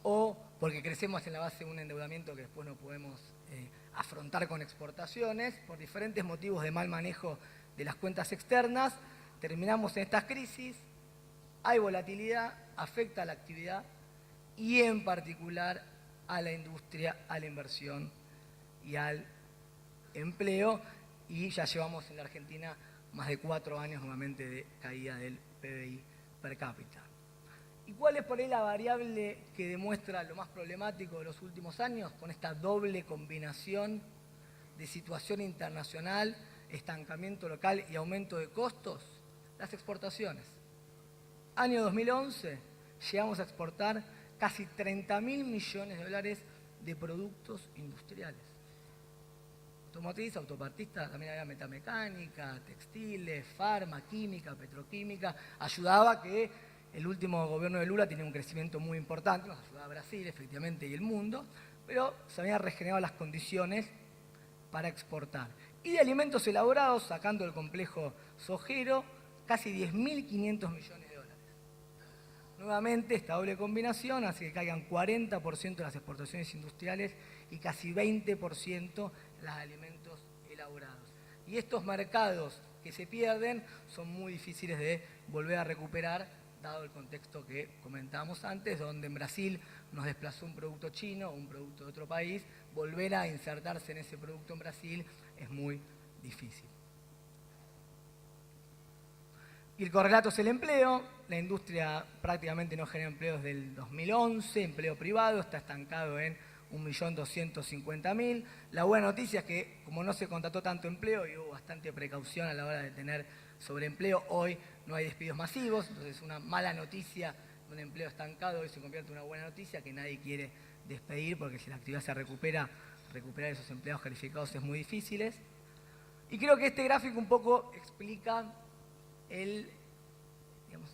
[SPEAKER 3] o porque crecemos en la base de un endeudamiento que después no podemos afrontar con exportaciones, por diferentes motivos de mal manejo de las cuentas externas, terminamos en estas crisis, hay volatilidad, afecta a la actividad y en particular a la industria, a la inversión y al empleo, y ya llevamos en la Argentina más de 4 años nuevamente de caída del PBI per cápita. ¿Y cuál es por ahí la variable que demuestra lo más problemático de los últimos años? Con esta doble combinación de situación internacional, estancamiento local y aumento de costos, las exportaciones. Año 2011 llegamos a exportar casi 30.000 millones de dólares de productos industriales. Automotriz, autopartista, también había metamecánica, textiles, farma, química, petroquímica. Ayudaba que el último gobierno de Lula tenía un crecimiento muy importante, nos ayudaba Brasil, efectivamente, y el mundo, pero se habían regenerado las condiciones para exportar. Y de alimentos elaborados, sacando el complejo sojero, casi 10.500 millones de dólares. Nuevamente, esta doble combinación hace que caigan 40% de las exportaciones industriales y casi 20% las alimentos elaborados. Y estos mercados que se pierden son muy difíciles de volver a recuperar, dado el contexto que comentábamos antes, donde en Brasil nos desplazó un producto chino o un producto de otro país, volver a insertarse en ese producto en Brasil es muy difícil. Y el correlato es el empleo. La industria prácticamente no genera empleo desde el 2011, empleo privado, está estancado en 1.250.000. La buena noticia es que, como no se contrató tanto empleo y hubo bastante precaución a la hora de tener sobreempleo, hoy no hay despidos masivos. Entonces, una mala noticia de un empleo estancado hoy se convierte en una buena noticia, que nadie quiere despedir, porque si la actividad se recupera, recuperar esos empleados calificados es muy difícil. Y creo que este gráfico un poco explica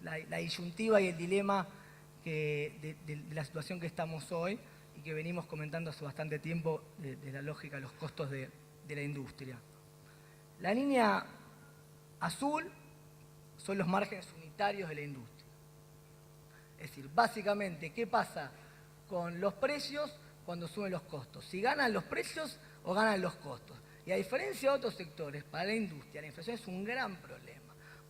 [SPEAKER 3] la disyuntiva y el dilema de la situación que estamos hoy, y que venimos comentando hace bastante tiempo de la lógica de los costos de la industria. La línea azul son los márgenes unitarios de la industria. Es decir, básicamente, ¿qué pasa con los precios cuando suben los costos? Si ganan los precios o ganan los costos. Y a diferencia de otros sectores, para la industria la inflación es un gran problema.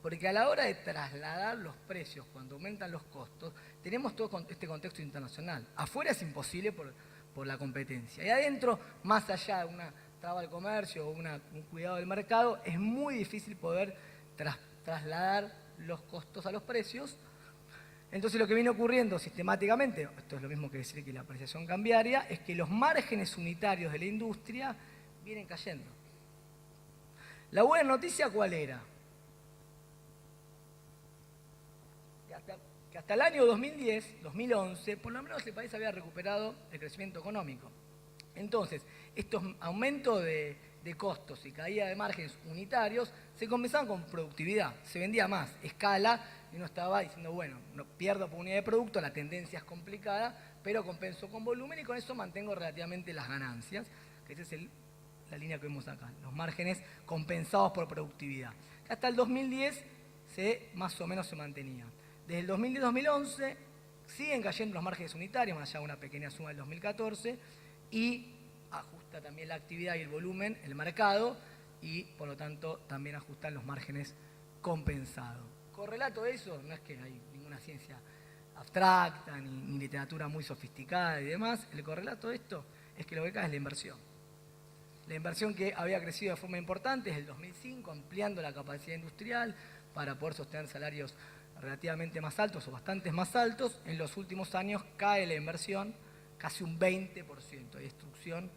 [SPEAKER 3] Porque a la hora de trasladar los precios, cuando aumentan los costos, tenemos todo este contexto internacional. Afuera es imposible por la competencia. Y adentro, más allá de una traba al comercio o un cuidado del mercado, es muy difícil poder trasladar los costos a los precios. Entonces lo que viene ocurriendo sistemáticamente, esto es lo mismo que decir que la apreciación cambiaria, es que los márgenes unitarios de la industria vienen cayendo. La buena noticia, ¿cuál era? Que hasta el año 2010, 2011, por lo menos el país había recuperado el crecimiento económico. Entonces, estos aumentos de costos y caída de márgenes unitarios se compensaban con productividad, se vendía más, escala, y uno estaba diciendo, bueno, no pierdo por unidad de producto, la tendencia es complicada, pero compenso con volumen y con eso mantengo relativamente las ganancias, que esa es la línea que vemos acá, los márgenes compensados por productividad. Hasta el 2010 más o menos se mantenían. Desde el 2010-2011 siguen cayendo los márgenes unitarios, más allá de una pequeña suma del 2014, y ajusta también la actividad y el volumen, el mercado, y por lo tanto también ajustan los márgenes compensados. Correlato de eso, no es que hay ninguna ciencia abstracta ni literatura muy sofisticada y demás, el correlato de esto es que lo que cae es la inversión. La inversión que había crecido de forma importante desde el 2005, ampliando la capacidad industrial para poder sostener salarios relativamente más altos o bastantes más altos. En los últimos años cae la inversión casi un 20%, de destrucción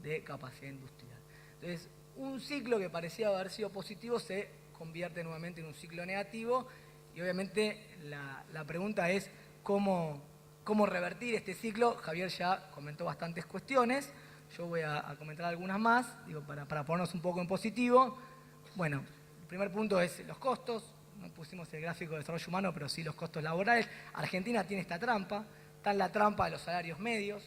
[SPEAKER 3] de capacidad industrial. Entonces, un ciclo que parecía haber sido positivo se convierte nuevamente en un ciclo negativo, y obviamente la pregunta es cómo revertir este ciclo. Javier ya comentó bastantes cuestiones, yo voy a comentar algunas más, para ponernos un poco en positivo. Bueno, el primer punto es los costos. no pusimos el gráfico de desarrollo humano, pero sí los costos laborales. Argentina tiene esta trampa, está en la trampa de los salarios medios.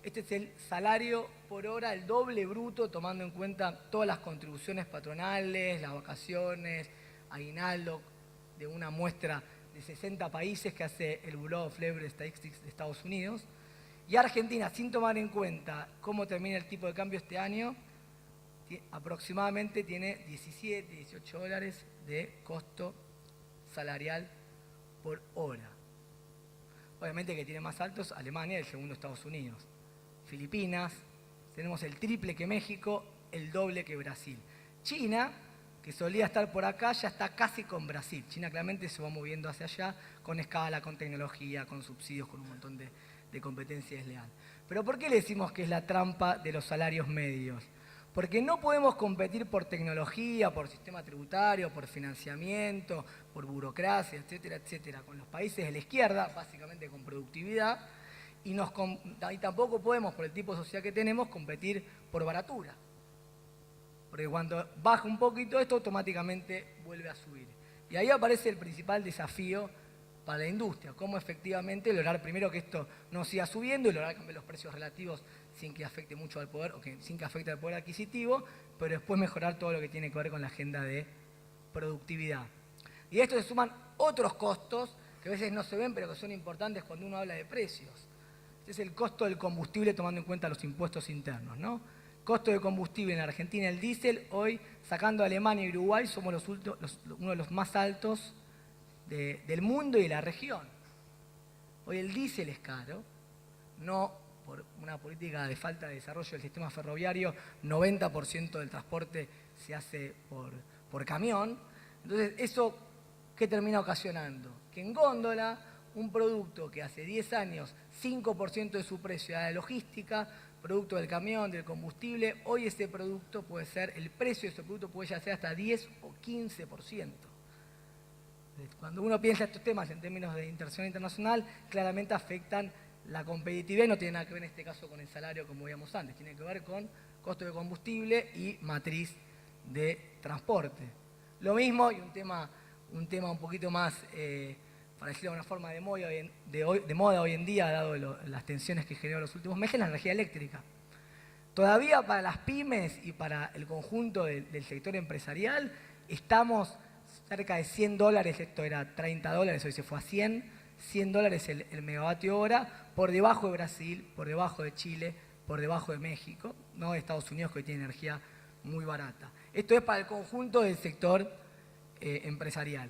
[SPEAKER 3] Este es el salario por hora, el doble bruto, tomando en cuenta todas las contribuciones patronales, las vacaciones, aguinaldo, de una muestra de 60 países que hace el Bureau of Labor Statistics de Estados Unidos. Y Argentina, sin tomar en cuenta cómo termina el tipo de cambio este año, aproximadamente tiene 17, 18 dólares de costo salarial por hora. Obviamente que tiene más altos Alemania y el segundo Estados Unidos. Filipinas, tenemos el triple que México, el doble que Brasil. China, que solía estar por acá, ya está casi con Brasil. China claramente se va moviendo hacia allá con escala, con tecnología, con subsidios, con un montón de competencia desleal. Pero ¿por qué le decimos que es la trampa de los salarios medios? Porque no podemos competir por tecnología, por sistema tributario, por financiamiento, por burocracia, etcétera, etcétera, con los países de la izquierda, básicamente con productividad, y tampoco podemos, por el tipo de sociedad que tenemos, competir por baratura. Porque cuando baja un poquito esto, automáticamente vuelve a subir. Y ahí aparece el principal desafío para la industria, cómo efectivamente lograr primero que esto no siga subiendo y lograr cambiar los precios relativos sin que afecte mucho al poder, sin que afecte al poder adquisitivo, pero después mejorar todo lo que tiene que ver con la agenda de productividad. Y a esto se suman otros costos que a veces no se ven, pero que son importantes cuando uno habla de precios. Este es el costo del combustible tomando en cuenta los impuestos internos, ¿no? Costo de combustible en Argentina, el diésel, hoy sacando a Alemania y Uruguay, somos uno de los más altos del mundo y de la región. Hoy el diésel es caro, no por una política de falta de desarrollo del sistema ferroviario, 90% del transporte se hace por camión. Entonces, ¿eso qué termina ocasionando? Que en góndola, un producto que hace 10 años 5% de su precio era la logística, producto del camión, del combustible, hoy ese producto puede ser, el precio de ese producto puede ya ser hasta 10 o 15%. Cuando uno piensa estos temas en términos de inserción internacional, claramente afectan la competitividad y no tiene nada que ver en este caso con el salario como veíamos antes, tiene que ver con costo de combustible y matriz de transporte. Lo mismo, y un tema un poquito más, para decirlo de una forma de moda hoy en día, dado las tensiones que generó en los últimos meses, la energía eléctrica. Todavía para las pymes y para el conjunto del sector empresarial estamos cerca de $100, esto era $30, hoy se fue a $100 el megavatio hora, por debajo de Brasil, por debajo de Chile, por debajo de México, no de Estados Unidos, que hoy tiene energía muy barata. Esto es para el conjunto del sector empresarial.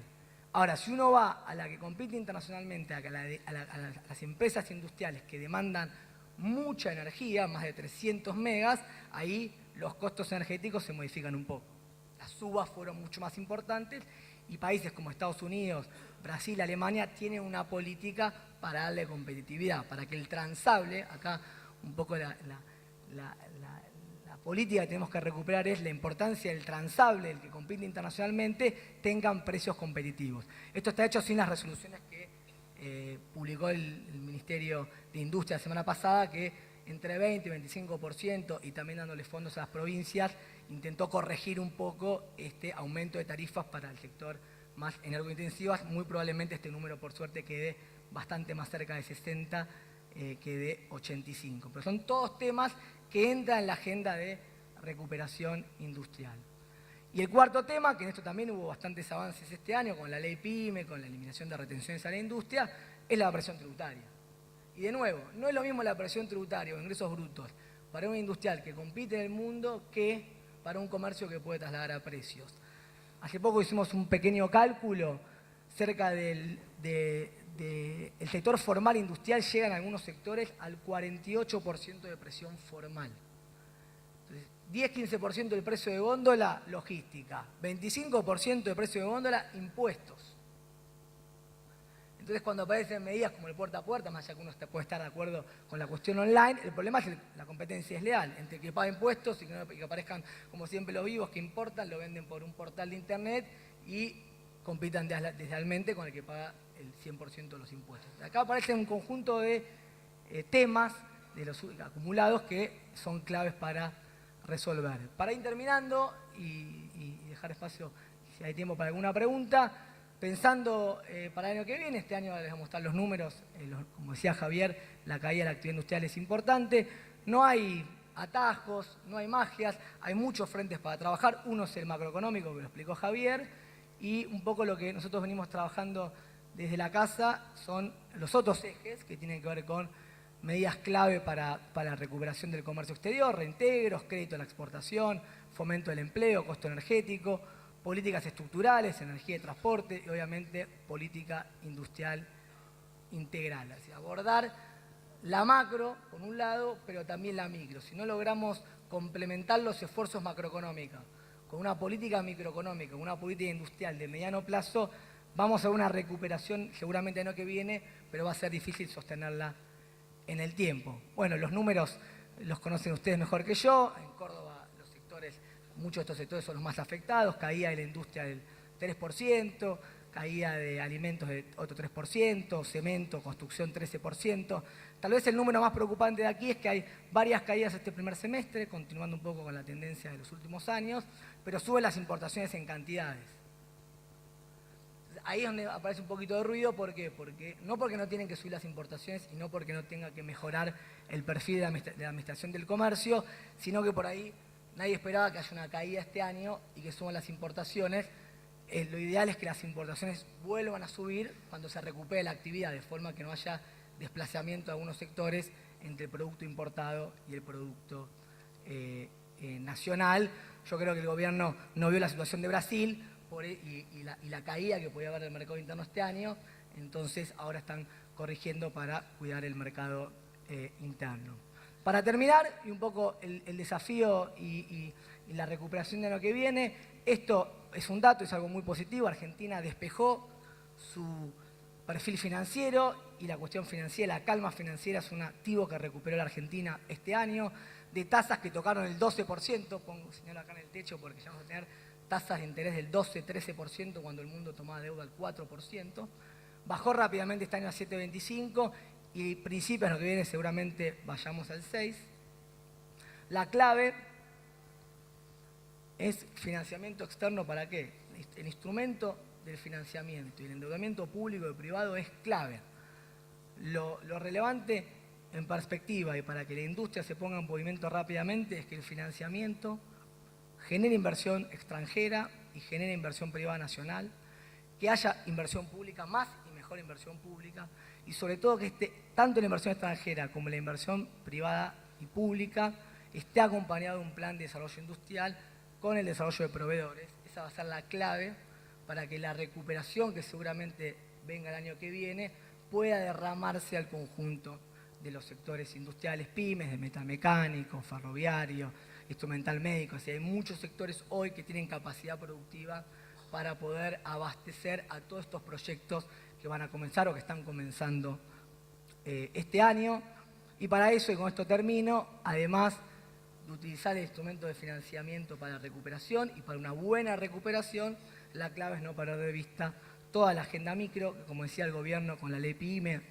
[SPEAKER 3] Ahora, si uno va a la que compite internacionalmente, a las empresas industriales que demandan mucha energía, más de 300 megas, ahí los costos energéticos se modifican un poco. Las subas fueron mucho más importantes y países como Estados Unidos, Brasil, Alemania tienen una política para darle competitividad, para que el transable, acá un poco la política que tenemos que recuperar es la importancia del transable, el que compite internacionalmente, tengan precios competitivos. Esto está hecho sin las resoluciones que publicó el Ministerio de Industria la semana pasada, que entre 20 y 25%, y también dándole fondos a las provincias, intentó corregir un poco este aumento de tarifas para el sector más energointensivas. Muy probablemente este número, por suerte, quede bastante más cerca de 60 que de 85. Pero son todos temas que entran en la agenda de recuperación industrial. Y el cuarto tema, que en esto también hubo bastantes avances este año, con la ley PYME, con la eliminación de retenciones a la industria, es la presión tributaria. Y de nuevo, no es lo mismo la presión tributaria o ingresos brutos para un industrial que compite en el mundo que para un comercio que puede trasladar a precios. Hace poco hicimos un pequeño cálculo cerca del sector formal industrial, llega en algunos sectores al 48% de presión formal. Entonces, 10-15% del precio de góndola, logística. 25% del precio de góndola, impuestos. Entonces, cuando aparecen medidas como el puerta a puerta, más allá que uno puede estar de acuerdo con la cuestión online, el problema es la competencia desleal, entre que paga impuestos y que aparezcan, como siempre, los vivos que importan, lo venden por un portal de internet y compitan deslealmente con el que paga el 100% de los impuestos. Acá aparece un conjunto de temas de los acumulados que son claves para resolver. Para ir terminando y dejar espacio si hay tiempo para alguna pregunta. Pensando para el año que viene, este año les vamos a mostrar los números, como decía Javier, la caída de la actividad industrial es importante. No hay atajos, no hay magias, hay muchos frentes para trabajar. Uno es el macroeconómico, que lo explicó Javier, y un poco lo que nosotros venimos trabajando desde la casa son los otros ejes que tienen que ver con medidas clave para la recuperación del comercio exterior, reintegros, crédito a la exportación, fomento del empleo, costo energético, políticas estructurales, energía y transporte y obviamente política industrial integral. Es decir, abordar la macro, por un lado, pero también la micro. Si no logramos complementar los esfuerzos macroeconómicos con una política microeconómica, con una política industrial de mediano plazo, vamos a ver una recuperación seguramente el año que viene, pero va a ser difícil sostenerla en el tiempo. Bueno, los números los conocen ustedes mejor que yo. En Córdoba los sectores, muchos de estos sectores son los más afectados. Caída de la industria del 3%, caída de alimentos de otro 3%, cemento, construcción 13%. Tal vez el número más preocupante de aquí es que hay varias caídas este primer semestre, continuando un poco con la tendencia de los últimos años, pero suben las importaciones en cantidades. Ahí es donde aparece un poquito de ruido, ¿por qué? No porque no tienen que subir las importaciones y no porque no tenga que mejorar el perfil de la administración del comercio, sino que por ahí nadie esperaba que haya una caída este año y que suban las importaciones. Lo ideal es que las importaciones vuelvan a subir cuando se recupere la actividad, de forma que no haya desplazamiento de algunos sectores entre el producto importado y el producto nacional. Yo creo que el gobierno no vio la situación de Brasil y la caída que podía haber del mercado interno este año, entonces ahora están corrigiendo para cuidar el mercado interno. Para terminar, y un poco el desafío y la recuperación de lo que viene, esto es un dato, es algo muy positivo. Argentina despejó su perfil financiero y la cuestión financiera, la calma financiera es un activo que recuperó la Argentina este año, de tasas que tocaron el 12%, pongo señal acá en el techo porque ya vamos a tener tasas de interés del 12-13% cuando el mundo tomaba deuda al 4%. Bajó rápidamente este año a 7,25% y principios de lo que viene seguramente vayamos al 6%. La clave es financiamiento externo. ¿Para qué? El instrumento del financiamiento y el endeudamiento público y privado es clave. Lo relevante en perspectiva y para que la industria se ponga en movimiento rápidamente es que el financiamiento genere inversión extranjera y genere inversión privada nacional, que haya inversión pública, más y mejor inversión pública, y sobre todo que tanto la inversión extranjera como la inversión privada y pública esté acompañado de un plan de desarrollo industrial con el desarrollo de proveedores. Esa va a ser la clave para que la recuperación que seguramente venga el año que viene pueda derramarse al conjunto de los sectores industriales, pymes, de metalmecánico, ferroviario, instrumental médico. Hay muchos sectores hoy que tienen capacidad productiva para poder abastecer a todos estos proyectos que van a comenzar o que están comenzando este año. Y para eso, y con esto termino, además de utilizar el instrumento de financiamiento para la recuperación y para una buena recuperación, la clave es no perder de vista toda la agenda micro, que como decía el gobierno con la ley PYME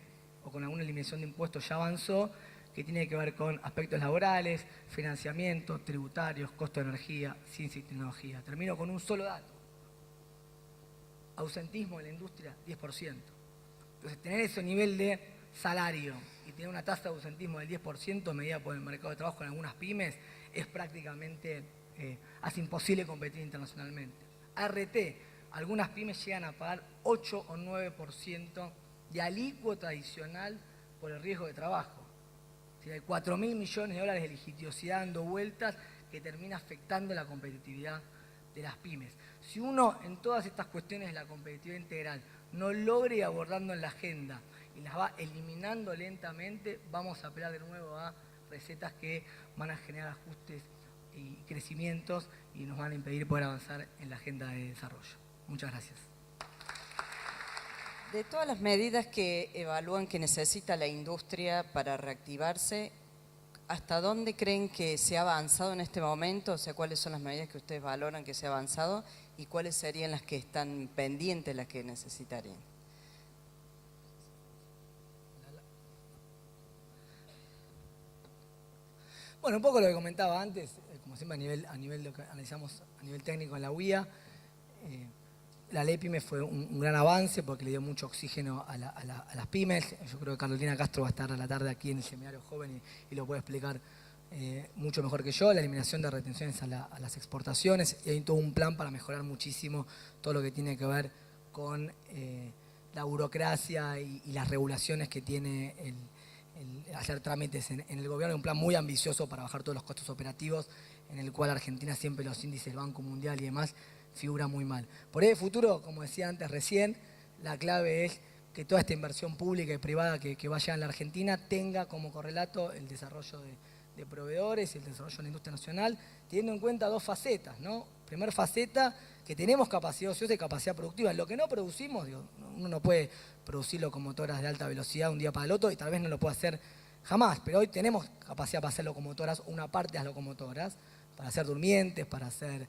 [SPEAKER 3] o con alguna eliminación de impuestos ya avanzó, que tiene que ver con aspectos laborales, financiamiento, tributarios, costo de energía, ciencia y tecnología. Termino con un solo dato. Ausentismo en la industria, 10%. Entonces, tener ese nivel de salario y tener una tasa de ausentismo del 10% medida por el mercado de trabajo en algunas pymes es prácticamente, hace imposible competir internacionalmente. ART, algunas pymes llegan a pagar 8 o 9% de alícuota adicional por el riesgo de trabajo. Hay 4.000 millones de dólares de litigiosidad dando vueltas que termina afectando la competitividad de las pymes. Si uno en todas estas cuestiones de la competitividad integral no logra ir abordando en la agenda y las va eliminando lentamente, vamos a apelar de nuevo a recetas que van a generar ajustes y crecimientos y nos van a impedir poder avanzar en la agenda de desarrollo. Muchas gracias.
[SPEAKER 2] De todas las medidas que evalúan que necesita la industria para reactivarse, ¿hasta dónde creen que se ha avanzado en este momento? O sea, ¿cuáles son las medidas que ustedes valoran que se ha avanzado y cuáles serían las que están pendientes, las que necesitarían?
[SPEAKER 3] Bueno, un poco lo que comentaba antes, como siempre a nivel de lo que analizamos a nivel técnico en la UIA, la ley PYME fue un gran avance porque le dio mucho oxígeno a las pymes. Yo creo que Carolina Castro va a estar a la tarde aquí en el Seminario Joven y lo puede explicar mucho mejor que yo. La eliminación de retenciones a las exportaciones, y hay todo un plan para mejorar muchísimo todo lo que tiene que ver con la burocracia y las regulaciones que tiene el hacer trámites en el gobierno. Un plan muy ambicioso para bajar todos los costos operativos, en el cual Argentina siempre los índices del Banco Mundial y demás figura muy mal. Por ahí de futuro, como decía antes recién, la clave es que toda esta inversión pública y privada que vaya en la Argentina tenga como correlato el desarrollo de proveedores y el desarrollo de la industria nacional, teniendo en cuenta dos facetas, ¿no? Primera faceta, que tenemos capacidad ociosa y capacidad productiva. Lo que no producimos, digo, uno no puede producir locomotoras de alta velocidad un día para el otro y tal vez no lo pueda hacer jamás, pero hoy tenemos capacidad para hacer locomotoras, o una parte de las locomotoras, para hacer durmientes, para hacer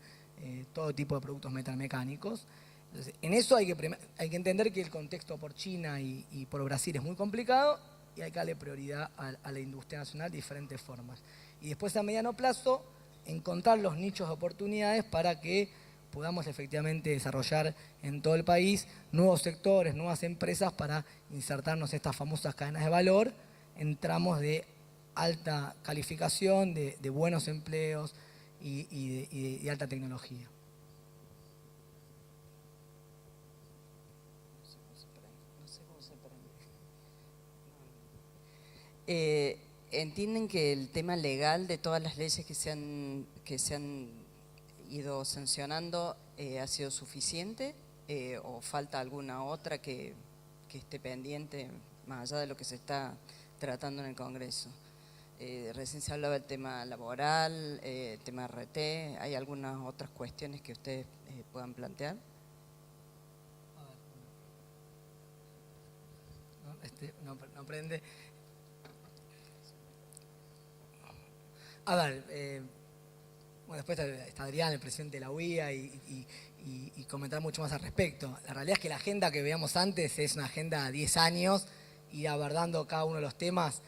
[SPEAKER 3] todo tipo de productos metalmecánicos. Entonces, en eso hay que entender que el contexto por China y por Brasil es muy complicado y hay que darle prioridad a la industria nacional de diferentes formas. Y después a mediano plazo, encontrar los nichos de oportunidades para que podamos efectivamente desarrollar en todo el país nuevos sectores, nuevas empresas para insertarnos en estas famosas cadenas de valor en tramos de alta calificación, de buenos empleos y de alta tecnología.
[SPEAKER 2] ¿Entienden que el tema legal de todas las leyes que se han ido sancionando ha sido suficiente o falta alguna otra que esté pendiente más allá de lo que se está tratando en el Congreso? Recién se hablaba del tema laboral, tema RT, ¿hay algunas otras cuestiones que ustedes puedan plantear?
[SPEAKER 3] No prende. A ver, bueno, después está Adrián, el presidente de la UIA, y comentar mucho más al respecto. La realidad es que la agenda que veíamos antes es una agenda de 10 años, ir abordando cada uno de los temas.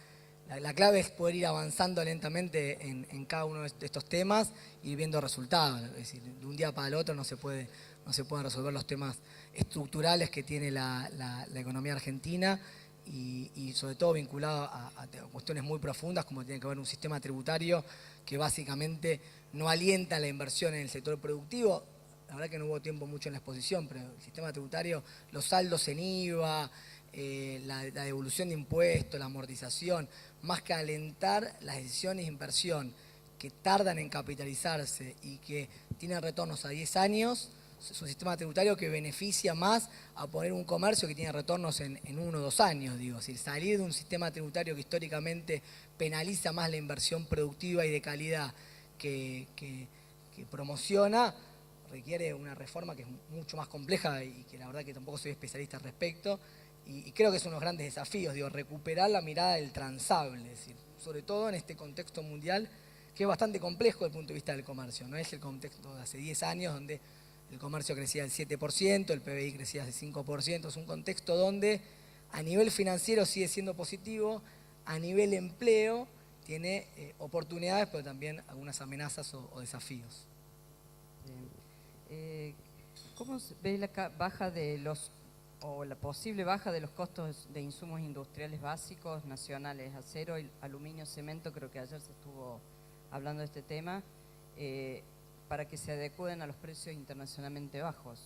[SPEAKER 3] La clave es poder ir avanzando lentamente en cada uno de estos temas y ir viendo resultados. Es decir, de un día para el otro no se pueden resolver los temas estructurales que tiene la economía argentina y sobre todo vinculado a cuestiones muy profundas como tiene que ver un sistema tributario que básicamente no alienta la inversión en el sector productivo. La verdad que no hubo tiempo mucho en la exposición, pero el sistema tributario, los saldos en IVA, la devolución de impuestos, la amortización, más que alentar las decisiones de inversión que tardan en capitalizarse y que tienen retornos a 10 años, es un sistema tributario que beneficia más a poner un comercio que tiene retornos en 1 o 2 años. Digo, si salir de un sistema tributario que históricamente penaliza más la inversión productiva y de calidad que promociona, requiere una reforma que es mucho más compleja y que la verdad que tampoco soy especialista al respecto. Y creo que son unos grandes desafíos, digo, recuperar la mirada del transable, es decir, sobre todo en este contexto mundial que es bastante complejo desde el punto de vista del comercio. No es el contexto de hace 10 años donde el comercio crecía al 7%, el PBI crecía al 5%. Es un contexto donde a nivel financiero sigue siendo positivo, a nivel empleo tiene oportunidades, pero también algunas amenazas o desafíos.
[SPEAKER 2] ¿Cómo se ve la baja de la posible baja de los costos de insumos industriales básicos nacionales, acero, aluminio, cemento? Creo que ayer se estuvo hablando de este tema, para que se adecúen a los precios internacionalmente bajos.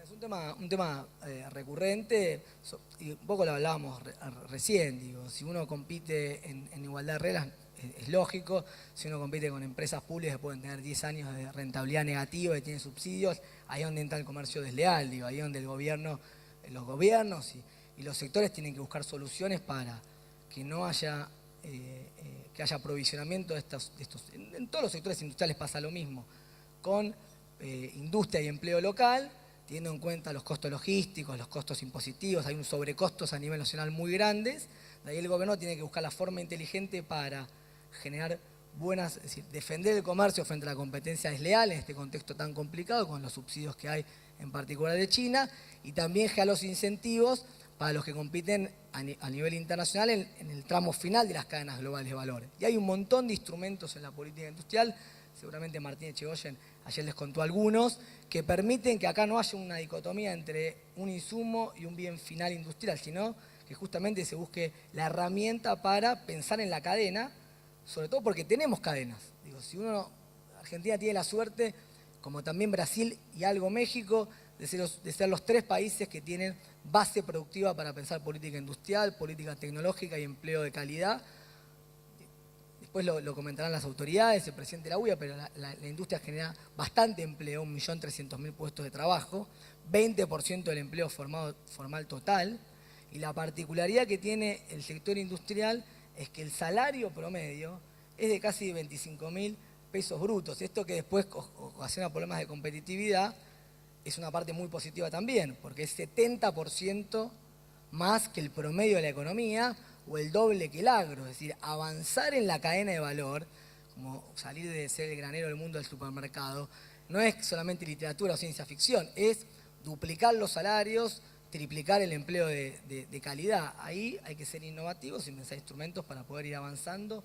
[SPEAKER 3] Es un tema recurrente, y un poco lo hablábamos recién, digo, si uno compite en igualdad de reglas, es lógico. Si uno compite con empresas públicas que pueden tener 10 años de rentabilidad negativa y tienen subsidios, ahí es donde entra el comercio desleal, digo, ahí es donde los gobiernos y los sectores tienen que buscar soluciones para que no haya que haya aprovisionamiento de estos. En todos los sectores industriales pasa lo mismo, con industria y empleo local, teniendo en cuenta los costos logísticos, los costos impositivos. Hay un sobrecostos a nivel nacional muy grandes. De ahí el gobierno tiene que buscar la forma inteligente para generar buenas, es decir, defender el comercio frente a la competencia desleal en este contexto tan complicado con los subsidios que hay en particular de China, y también generar los incentivos para los que compiten a nivel internacional en el tramo final de las cadenas globales de valores. Y hay un montón de instrumentos en la política industrial, seguramente Martín Echegoyen ayer les contó algunos, que permiten que acá no haya una dicotomía entre un insumo y un bien final industrial, sino que justamente se busque la herramienta para pensar en la cadena, sobre todo porque tenemos cadenas. Digo, si Argentina tiene la suerte, como también Brasil y algo México, de ser los 3 países que tienen base productiva para pensar política industrial, política tecnológica y empleo de calidad. Después lo comentarán las autoridades, el presidente de la UIA, pero la industria genera bastante empleo, 1.300.000 puestos de trabajo, 20% del empleo formal total. Y la particularidad que tiene el sector industrial es que el salario promedio es de casi 25.000 pesos brutos. Esto que después ocasiona problemas de competitividad es una parte muy positiva también, porque es 70% más que el promedio de la economía o el doble que el agro. Es decir, avanzar en la cadena de valor, como salir de ser el granero del mundo del supermercado, no es solamente literatura o ciencia ficción, es duplicar los salarios, triplicar el empleo de calidad. Ahí hay que ser innovativos y pensar instrumentos para poder ir avanzando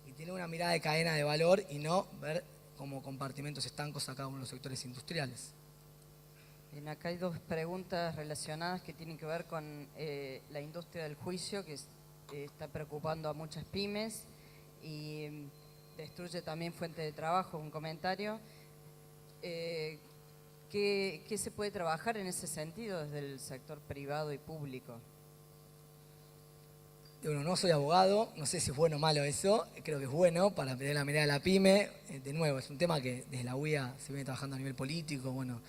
[SPEAKER 3] y tener una mirada de cadena de valor y no ver como compartimentos estancos a cada uno de los sectores industriales.
[SPEAKER 2] Bien, acá hay 2 preguntas relacionadas que tienen que ver con la industria del juicio, que está preocupando a muchas pymes y destruye también fuentes de trabajo. Un comentario. ¿Qué se puede trabajar en ese sentido desde el sector privado y público?
[SPEAKER 3] Bueno, no soy abogado, no sé si es bueno o malo eso, creo que es bueno para tener la mirada de la pyme. De nuevo, es un tema que desde la UIA se viene trabajando a nivel político, bueno,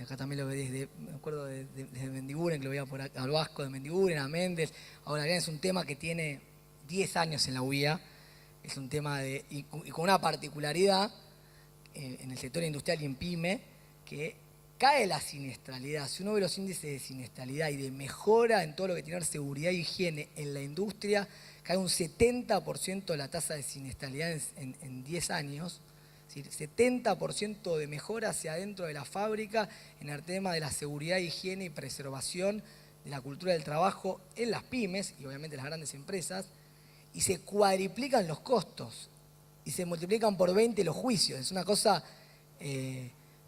[SPEAKER 3] acá también lo ve me acuerdo desde Mendiguren, que lo veía por acá, al Vasco de Mendiguren, a Méndez. Ahora bien, es un tema que tiene 10 años en la UIA, es un tema y con una particularidad en el sector industrial y en pyme, que cae la siniestralidad. Si uno ve los índices de siniestralidad y de mejora en todo lo que tiene que ver seguridad e higiene en la industria, cae un 70% la tasa de siniestralidad en 10 años. Es decir, 70% de mejora hacia adentro de la fábrica en el tema de la seguridad, higiene y preservación de la cultura del trabajo en las pymes y obviamente las grandes empresas, y se cuadriplican los costos y se multiplican por 20 los juicios. Es una cosa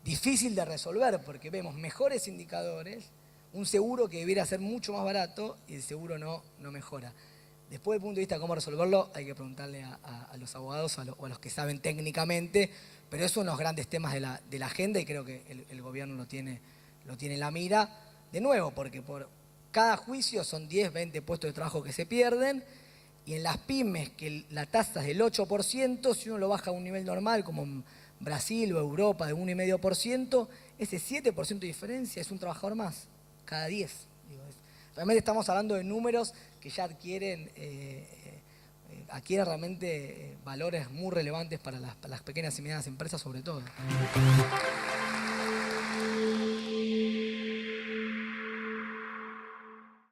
[SPEAKER 3] difícil de resolver porque vemos mejores indicadores, un seguro que debiera ser mucho más barato y el seguro no mejora. Después, desde el punto de vista de cómo resolverlo, hay que preguntarle a los abogados o a los que saben técnicamente, pero es uno de los grandes temas de la agenda y creo que el gobierno lo tiene en la mira. De nuevo, porque por cada juicio son 10, 20 puestos de trabajo que se pierden, y en las pymes, que la tasa es del 8%, si uno lo baja a un nivel normal, como en Brasil o Europa, de 1,5%, ese 7% de diferencia es un trabajador más, cada 10. Realmente estamos hablando de números que ya adquieren realmente valores muy relevantes para las pequeñas y medianas empresas sobre todo.